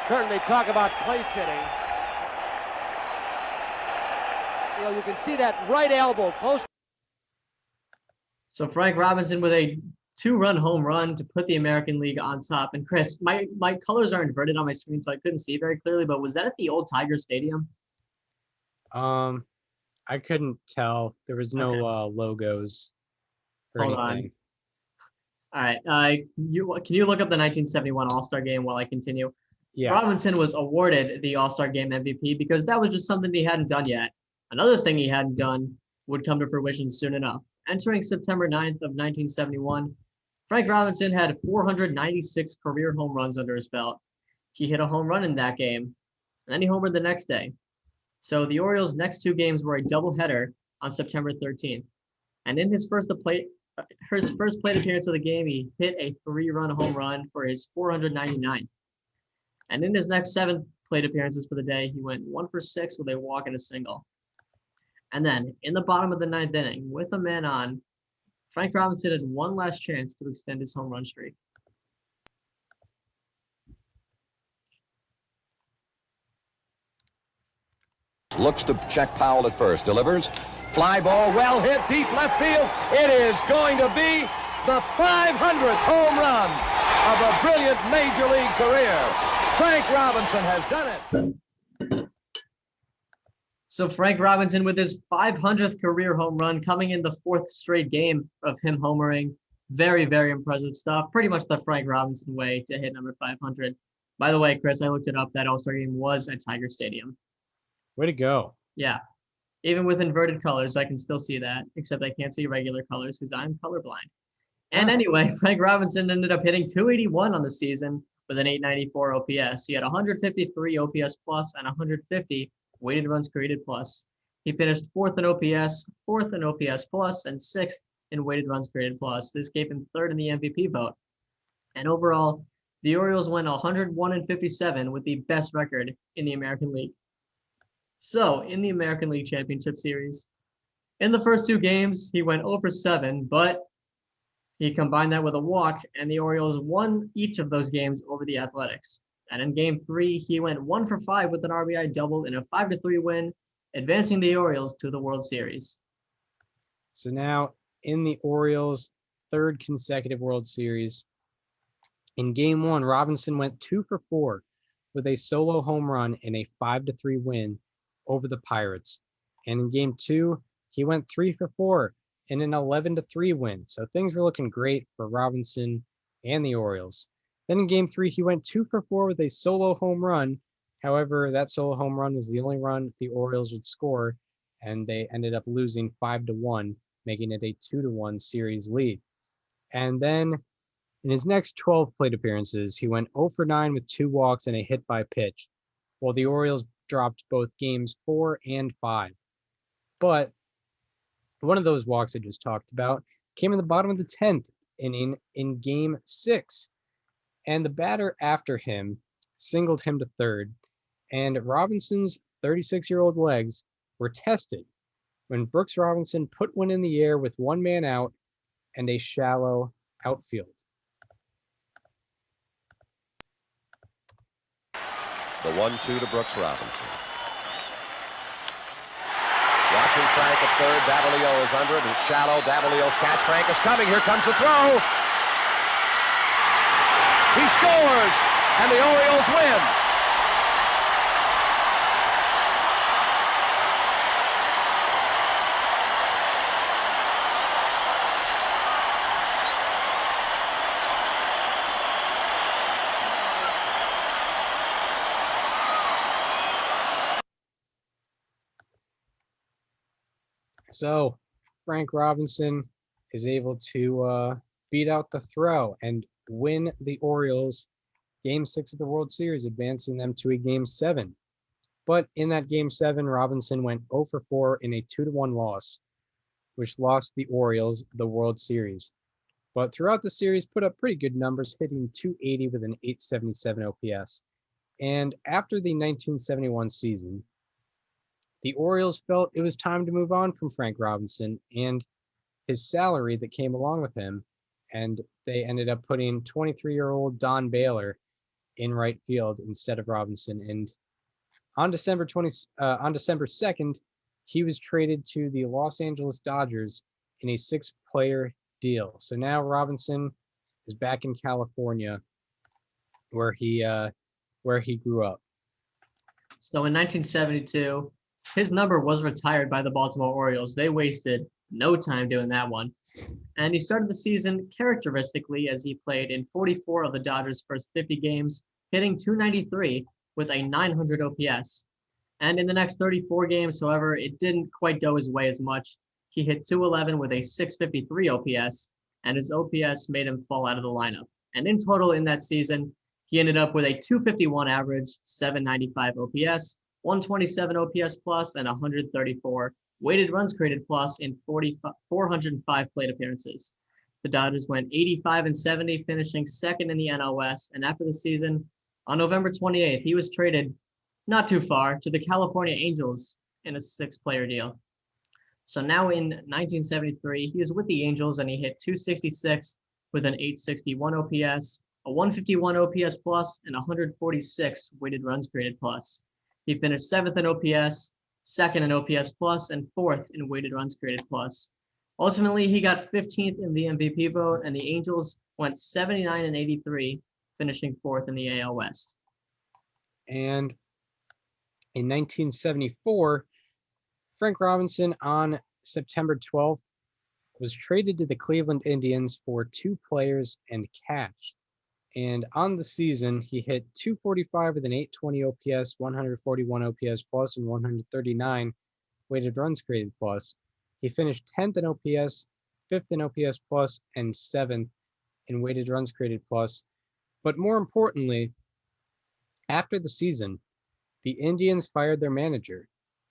Certainly talk about place hitting. You know, you can see that right elbow close. So Frank Robinson with a 2-run home run to put the American League on top. And Chris, my colors are inverted on my screen, so I couldn't see very clearly, but was that at the old Tiger Stadium? I couldn't tell. There was no logos or Hold anything. on. All right. Can you look up the 1971 All-Star Game while I continue? Yeah. Robinson was awarded the All-Star Game MVP because that was just something he hadn't done yet. Another thing he hadn't done would come to fruition soon enough. Entering September 9th of 1971, Frank Robinson had 496 career home runs under his belt. He hit a home run in that game, and then he homered the next day. So the Orioles' next 2 games were a doubleheader on September 13th. And in his first plate appearance of the game, he hit a 3-run home run for his 499th. And in his next 7 plate appearances for the day, he went 1 for 6 with a walk and a single. And then in the bottom of the 9th inning, with a man on, Frank Robinson had one last chance to extend his home run streak. Looks to check Powell at first. Delivers. Fly ball, well hit, deep left field. It is going to be the 500th home run of a brilliant Major League career. Frank Robinson has done it. So Frank Robinson with his 500th career home run coming in the 4th straight game of him homering. Very, very impressive stuff. Pretty much the Frank Robinson way to hit number 500. By the way, Chris, I looked it up. That All-Star game was at Tiger Stadium. Way to go. Yeah. Even with inverted colors, I can still see that, except I can't see regular colors because I'm colorblind. And anyway, Frank Robinson ended up hitting 281 on the season with an 894 OPS. He had 153 OPS plus and 150 weighted runs created plus. He finished 4th in OPS, 4th in OPS plus, and 6th in weighted runs created plus. This gave him 3rd in the MVP vote. And overall, the Orioles went 101-57 with the best record in the American League. So, in the American League Championship Series, in the first 2 games, he went 0 for 7, but he combined that with a walk, and the Orioles won each of those games over the Athletics. And in Game 3, he went 1 for 5 with an RBI double in a 5-3 win, advancing the Orioles to the World Series. So now in the Orioles' 3rd consecutive World Series, in Game 1, Robinson went 2 for 4 with a solo home run in a 5-3 win over the Pirates. And in Game 2, he went 3 for 4 in an 11-3 win. So things were looking great for Robinson and the Orioles. Then in Game 3, he went 2 for 4 with a solo home run. However, that solo home run was the only run the Orioles would score, and they ended up losing 5-1, making it a 2-1 series lead. And then in his next 12 plate appearances, he went 0 for 9 with 2 walks and a hit by pitch, while the Orioles dropped both games 4 and 5. But one of those walks I just talked about came in the bottom of the 10th inning in Game 6. And the batter after him singled him to 3rd, and Robinson's 36-year-old legs were tested when Brooks Robinson put one in the air with 1 man out and a shallow outfield. The 1-2 to Brooks Robinson. Watching Frank at 3rd. Davalillo is under it. It's shallow. Davalillo's catch. Frank is coming. Here comes the throw. He scores, and the Orioles win. So Frank Robinson is able to beat out the throw and win the Orioles Game 6 of the World Series, advancing them to a Game 7. But in that Game 7, Robinson went 0 for 4 in a 2-1 loss. which lost the Orioles the World Series. But throughout the series, put up pretty good numbers, hitting .280 with an .877 OPS. And after the 1971 season, the Orioles felt it was time to move on from Frank Robinson and his salary that came along with him, and they ended up putting 23-year-old Don Baylor in right field instead of Robinson. And on December 2nd, he was traded to the Los Angeles Dodgers in a 6-player deal. So now Robinson is back in California, where he grew up. So in 1972, his number was retired by the Baltimore Orioles. They wasted no time doing that one. And he started the season characteristically as he played in 44 of the Dodgers' first 50 games, hitting .293 with a .900 OPS. And in the next 34 games, however, it didn't quite go his way as much. He hit .211 with a .653 OPS, and his OPS made him fall out of the lineup. And in total in that season, he ended up with a .251 average, .795 OPS, .127 OPS plus, and 134 weighted runs created plus in 405 plate appearances. The Dodgers went 85-70, finishing second in the NL West. And after the season, on November 28th, he was traded not too far to the California Angels in a 6-player deal. So now in 1973, he is with the Angels and he hit .266 with an .861 OPS, a .151 OPS plus, and 146 weighted runs created plus. He finished 7th in OPS, 2nd in OPS plus, and 4th in weighted runs created plus. Ultimately, he got 15th in the MVP vote, and the Angels went 79-83, finishing 4th in the AL West. And in 1974, Frank Robinson on September 12th was traded to the Cleveland Indians for 2 players and cash. And on the season, he hit .245 with an .820 OPS, 141 OPS plus, and 139 weighted runs created plus. He finished 10th in OPS, 5th in OPS plus, and 7th in weighted runs created plus. But more importantly, after the season, the Indians fired their manager.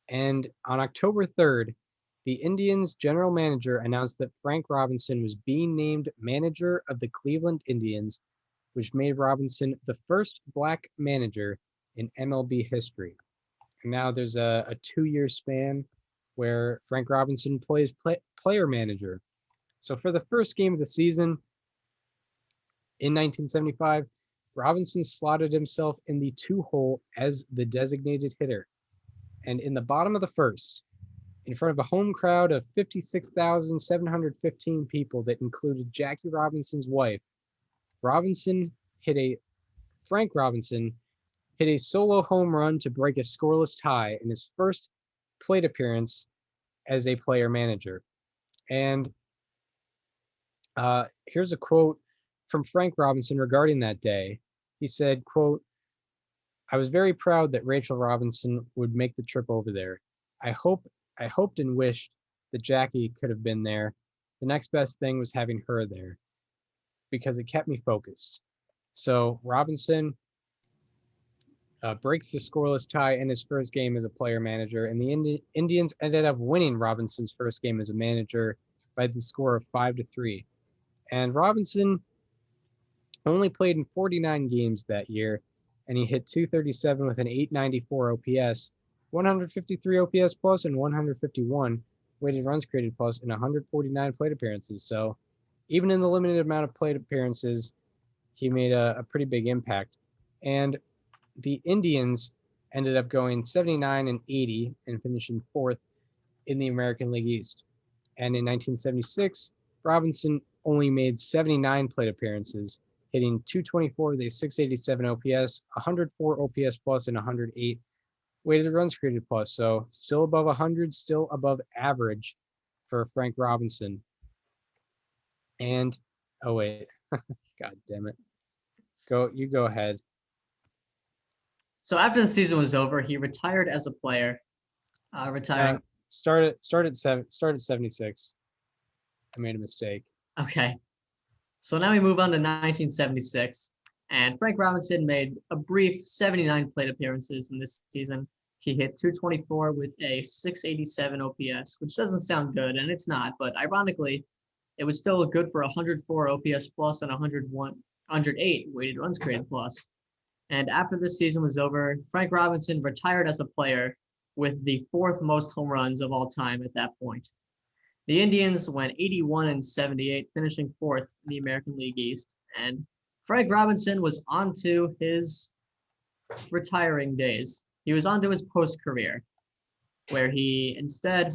And on October 3rd, the Indians' general manager announced that Frank Robinson was being named manager of the Cleveland Indians, which made Robinson the first black manager in MLB history. And now there's a 2-year span where Frank Robinson plays player manager. So for the first game of the season in 1975, Robinson slotted himself in the 2-hole as the designated hitter. And in the bottom of the first, in front of a home crowd of 56,715 people that included Jackie Robinson's wife, Frank Robinson hit a solo home run to break a scoreless tie in his first plate appearance as a player manager. And here's a quote from Frank Robinson regarding that day. He said, quote, "I was very proud that Rachel Robinson would make the trip over there. I hoped and wished that Jackie could have been there. The next best thing was having her there because it kept me focused." So Robinson breaks the scoreless tie in his first game as a player manager, and the Indians ended up winning Robinson's first game as a manager by the score of 5-3. And Robinson only played in 49 games that year, and he hit .237 with an .894 OPS, 153 OPS plus, and 151 weighted runs created plus in 149 plate appearances. So even in the limited amount of plate appearances, he made a pretty big impact. And the Indians ended up going 79-80 and finishing 4th in the American League East. And in 1976, Robinson only made 79 plate appearances, hitting .224 with a .687 OPS, 104 OPS plus, and 108 weighted runs created plus. So still above 100, still above average for Frank Robinson. And, oh wait, God damn it. You go ahead. So after the season was over, he retired as a player. Start at 76. I made a mistake. Okay. So now we move on to 1976, and Frank Robinson made a brief 79 plate appearances in this season. He hit 224 with a 687 OPS, which doesn't sound good, and it's not, but ironically, it was still good for 104 OPS plus and 108 weighted runs created plus. And after this season was over, Frank Robinson retired as a player with the 4th most home runs of all time at that point. The Indians went 81-78, finishing 4th in the American League East, and Frank Robinson was on to his retiring days. He was on to his post-career, where he instead,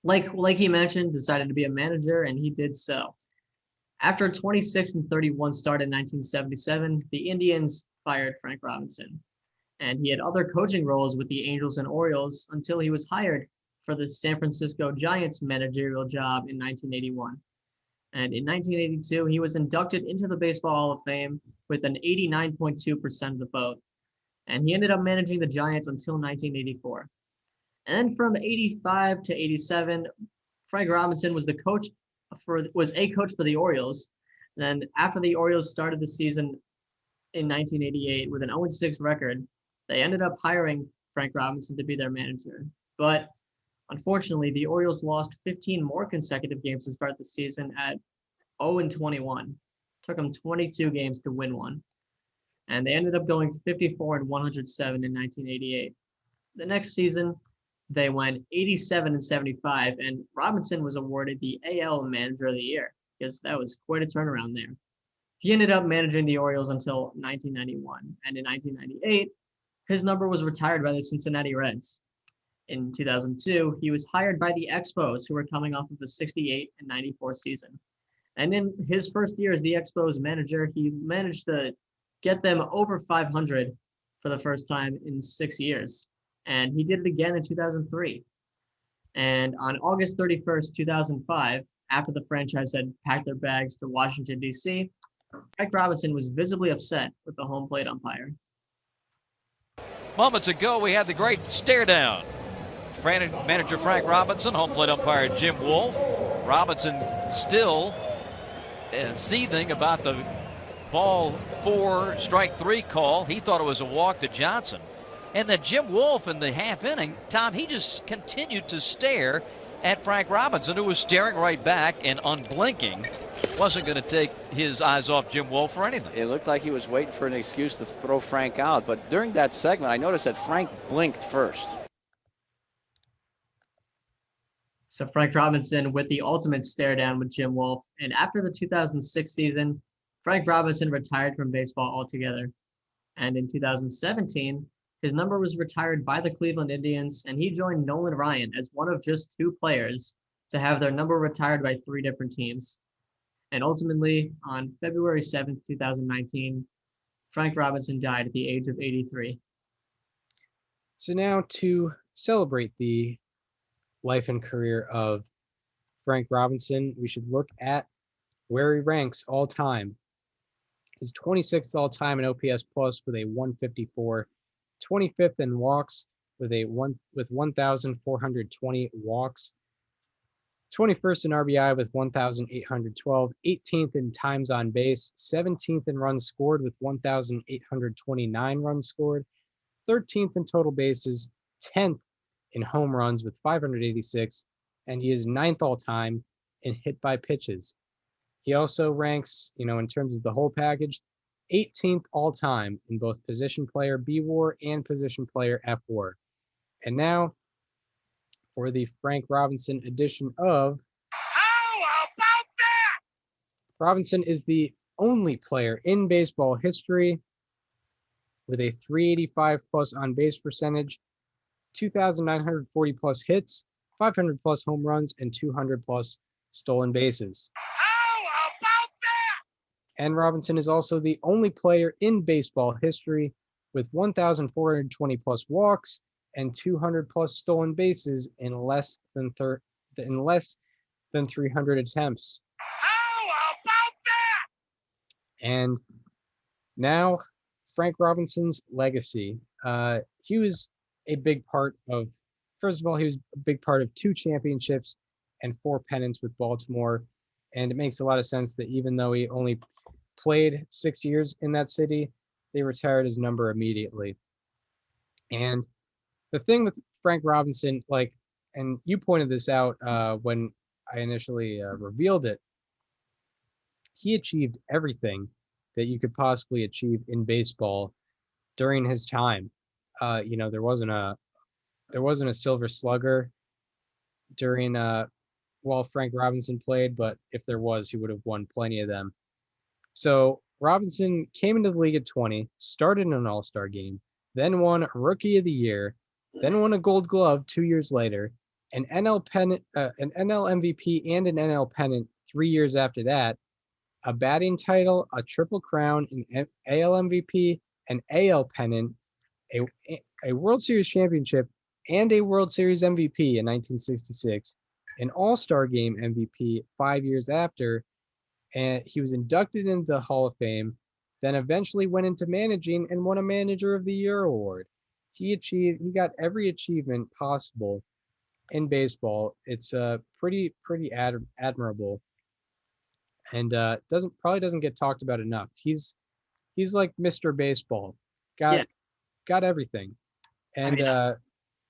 like he mentioned, decided to be a manager, and he did so. After a 26-31 start in 1977, the Indians fired Frank Robinson, and he had other coaching roles with the Angels and Orioles until he was hired for the San Francisco Giants managerial job in 1981. And in 1982, he was inducted into the Baseball Hall of Fame with an 89.2% of the vote, and he ended up managing the Giants until 1984. And then from 85 to 87, Frank Robinson was a coach for the Orioles. Then after the Orioles started the season in 1988 with an 0-6 record, they ended up hiring Frank Robinson to be their manager. But unfortunately, the Orioles lost 15 more consecutive games to start the season at 0-21. Took them 22 games to win one. And they ended up going 54-107 in 1988. The next season, they went 87-75, and Robinson was awarded the AL Manager of the Year because that was quite a turnaround there. He ended up managing the Orioles until 1991, and in 1998, his number was retired by the Cincinnati Reds. In 2002, he was hired by the Expos, who were coming off of the 68-94 season. And in his first year as the Expos manager, he managed to get them over 500 for the first time in 6 years. And he did it again in 2003. And on August 31st, 2005, after the franchise had packed their bags to Washington, D.C., Frank Robinson was visibly upset with the home plate umpire. Moments ago, we had the great stare down. Manager Frank Robinson, home plate umpire Jim Wolf. Robinson still seething about the ball 4, strike 3 call. He thought it was a walk to Johnson. And then Jim Wolf in the half inning, Tom, he just continued to stare at Frank Robinson, who was staring right back and unblinking. Wasn't going to take his eyes off Jim Wolf for anything. It looked like he was waiting for an excuse to throw Frank out. But during that segment, I noticed that Frank blinked first. So Frank Robinson with the ultimate stare down with Jim Wolf. And after the 2006 season, Frank Robinson retired from baseball altogether. And in 2017, his number was retired by the Cleveland Indians, and he joined Nolan Ryan as one of just 2 players to have their number retired by 3 different teams. And ultimately, on February 7th, 2019, Frank Robinson died at the age of 83. So now to celebrate the life and career of Frank Robinson, we should look at where he ranks all time. He's 26th all time in OPS plus with a 154, 25th in walks with 1,420 walks, 21st in RBI with 1,812, 18th in times on base, 17th in runs scored with 1,829 runs scored, 13th in total bases, 10th in home runs with 586, and he is 9th all time in hit by pitches. He also ranks, in terms of the whole package, 18th all time in both position player B-WAR and position player F-WAR. And now for the Frank Robinson edition of How about that? Robinson is the only player in baseball history with a 385 plus on base percentage, 2,940 plus hits, 500 plus home runs, and 200 plus stolen bases. How about that? And Robinson is also the only player in baseball history with 1,420 plus walks and 200 plus stolen bases in less than 300 attempts. How about that? And now Frank Robinson's legacy. He was a big part of, first of all, he was a big part of 2 championships and 4 pennants with Baltimore. And it makes a lot of sense that even though he only played 6 years in that city, they retired his number immediately. And the thing with Frank Robinson, like, and you pointed this out when I initially revealed it, he achieved everything that you could possibly achieve in baseball during his time. There wasn't a silver slugger during while Frank Robinson played, but if there was, he would have won plenty of them. So Robinson came into the league at 20, started in an All-Star game, then won Rookie of the Year, then won a Gold Glove 2 years later, an NL pennant, an NL MVP, and an NL pennant 3 years after that, a batting title, a Triple Crown, an AL MVP, an AL pennant, a World Series championship, and a World Series MVP in 1966, an All-Star Game MVP 5 years after, and he was inducted into the Hall of Fame, then eventually went into managing and won a Manager of the Year award. He got every achievement possible in baseball. It's pretty admirable, and probably doesn't get talked about enough. He's like Mr. Baseball, got everything, and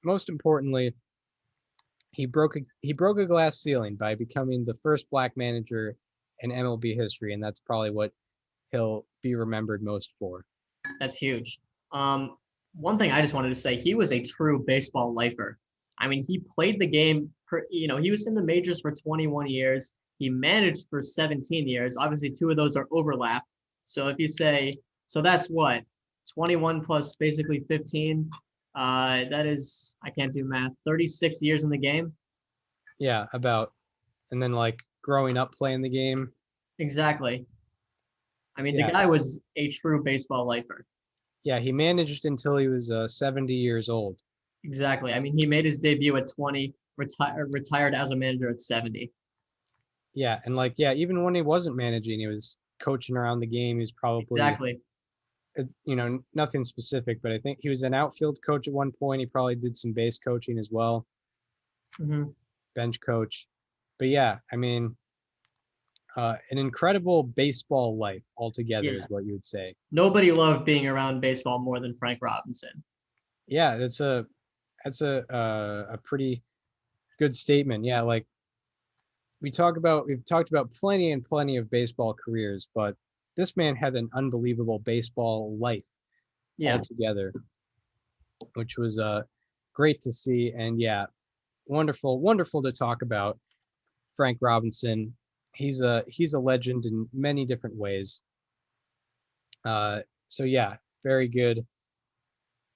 most importantly, he broke a glass ceiling by becoming the first black manager in MLB history, and that's probably what he'll be remembered most for. That's huge. One thing I just wanted to say, he was a true baseball lifer. I mean, he played the game, he was in the majors for 21 years. He managed for 17 years. Obviously, 2 of those are overlap. So if you say, so that's what, 21 plus basically 15, that is, I can't do math, 36 years in the game. Yeah, about. And then like growing up playing the game. Exactly. I mean, the guy was a true baseball lifer. Yeah, he managed until he was 70 years old. Exactly. I mean, he made his debut at 20, retired as a manager at 70. Yeah, and like, even when he wasn't managing, he was coaching around the game. He was probably exactly. Nothing specific, but I think he was an outfield coach at one point. He probably did some base coaching as well, bench coach. But yeah, I mean, an incredible baseball life altogether is what you would say. Nobody loved being around baseball more than Frank Robinson. Yeah, that's a pretty good statement. Yeah, like we've talked about plenty of baseball careers, but this man had an unbelievable baseball life altogether, which was great to see. And wonderful to talk about Frank Robinson. He's a legend in many different ways. So yeah, very good.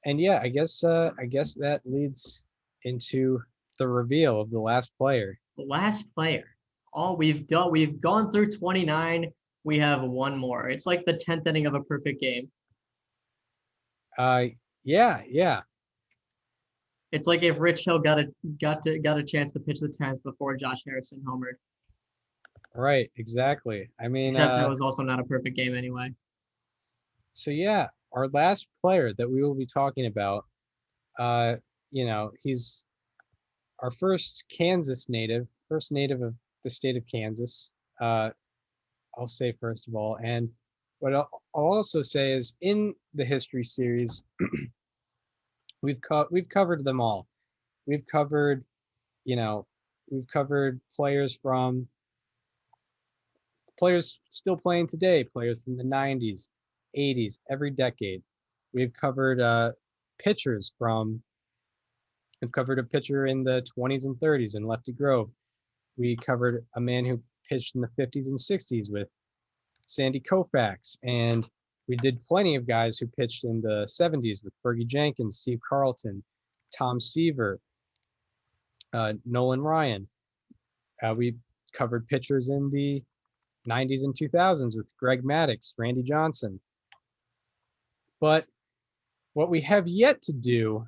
And yeah, I guess that leads into the reveal of the last player. The last player. We've gone through 29. We have one more. It's like the 10th inning of a perfect game. Yeah. It's like if Rich Hill got a chance to pitch the 10th before Josh Harrison homered. Right, exactly. I mean, except that was also not a perfect game anyway. So yeah, our last player that we will be talking about, he's our first native of the state of Kansas. I'll say first of all, and what I'll also say is in the history series, we've covered them all. We've covered players still playing today, players from the 90s, 80s, every decade. We've covered pitchers we've covered a pitcher in the 20s and 30s in Lefty Grove. We covered a man who pitched in the 50s and 60s with Sandy Koufax, and we did plenty of guys who pitched in the 70s with Fergie Jenkins, Steve Carlton, Tom Seaver, Nolan Ryan. We covered pitchers in the 90s and 2000s with Greg Maddux, Randy Johnson. But what we have yet to do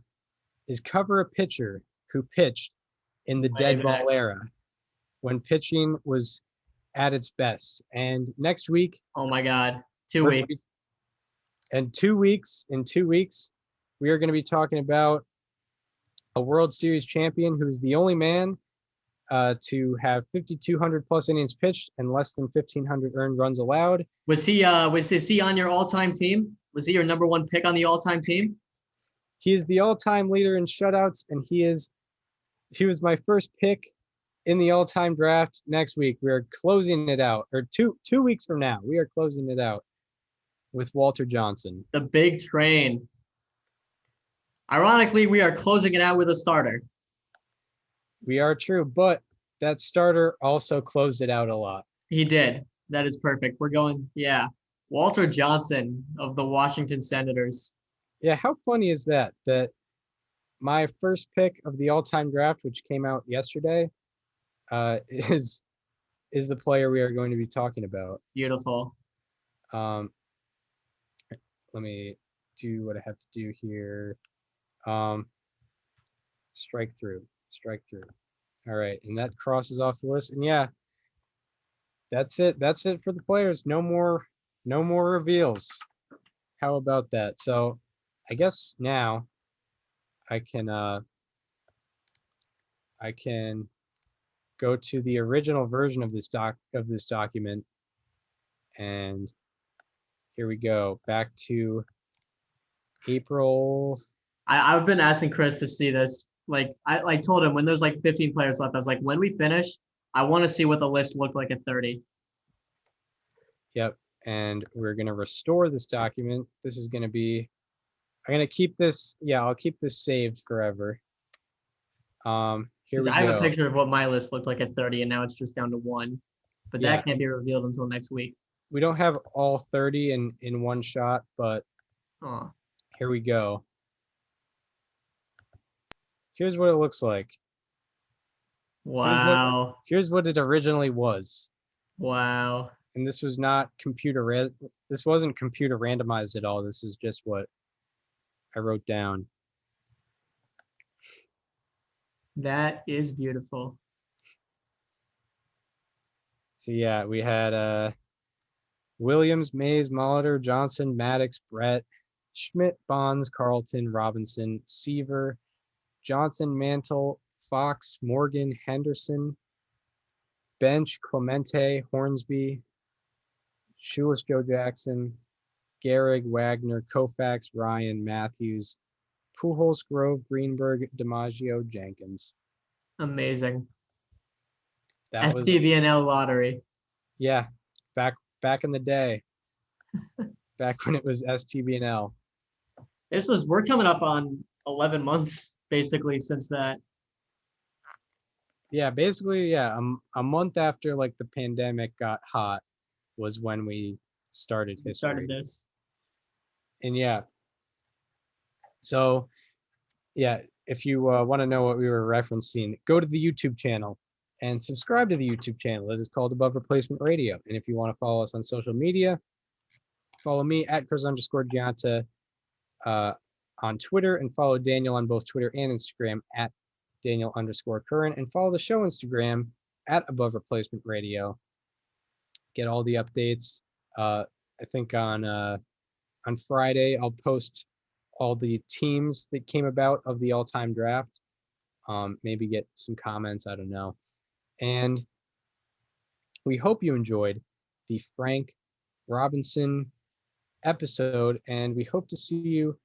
is cover a pitcher who pitched in the dead ball era, when pitching was at its best. And next week, oh my God, 2 weeks. In 2 weeks, we are going to be talking about a World Series champion who's the only man to have 5,200 plus innings pitched and less than 1,500 earned runs allowed. Was he on your all-time team? Was he your number one pick on the all-time team? He is the all-time leader in shutouts, and he was my first pick in the all-time draft. Next week, we are closing it out, or two weeks from now, we are closing it out with Walter Johnson. The big train. Ironically, we are closing it out with a starter. We are true, but that starter also closed it out a lot. He did. That is perfect. We're going, yeah. Walter Johnson of the Washington Senators. Yeah, how funny is that? That my first pick of the all-time draft, which came out yesterday, is the player we are going to be talking about. Beautiful. Let me do what I have to do here. Strike through. All right, and that crosses off the list. And yeah, that's it. That's it for the players. No more reveals. How about that? So I guess now I can go to the original version of this document, and here we go. Back to April. I've been asking Chris to see this. Like I told him when there's like 15 players left, I was like, when we finish, I want to see what the list looked like at 30. Yep. And we're going to restore this document. This is going to be, I'm going to keep this. Yeah, I'll keep this saved forever. Here we I have go. a picture of what my list looked like at 30, and now it's just down to 1. But Yeah. that can't be revealed until next week. We don't have all 30 in one shot, but Oh, here we go. Here's what it looks like. wow. Here's what it originally was. Wow. And this was not this wasn't computer randomized at all. This is just what I wrote down. That is beautiful. So yeah, we had Williams, Mays, Molitor, Johnson, Maddox, Brett, Schmidt, Bonds, Carlton, Robinson, Seaver, Johnson, Mantle, Fox, Morgan, Henderson, Bench, Clemente, Hornsby, Shoeless Joe Jackson, Gehrig, Wagner, Koufax, Ryan, Matthews, Pujols, Grove, Greenberg, DiMaggio, Jenkins. Amazing. That was, STVNL lottery. yeah, back in the day, back when it was STVNL. We're coming up on 11 months basically since that. Yeah, basically, yeah, a month after like the pandemic got hot was when we started history. Started this. And yeah, so yeah, if you want to know what we were referencing, go to the YouTube channel and subscribe to the YouTube channel. It is called Above Replacement Radio. And if you want to follow us on social media, follow me at Chris_Gianta on Twitter, and follow Daniel on both Twitter and Instagram at Daniel_Curran, and follow the show Instagram at Above Replacement Radio. Get all the updates. I think on Friday I'll post all the teams that came about of the all-time draft. Maybe get some comments, I don't know. And we hope you enjoyed the Frank Robinson episode, and we hope to see you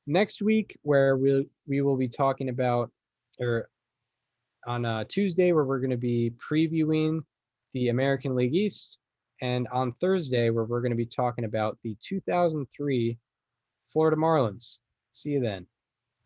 next week, where we will be talking about, or on Tuesday, where we're going to be previewing the American League East, and on Thursday, where we're going to be talking about the 2003 Florida Marlins. See you then.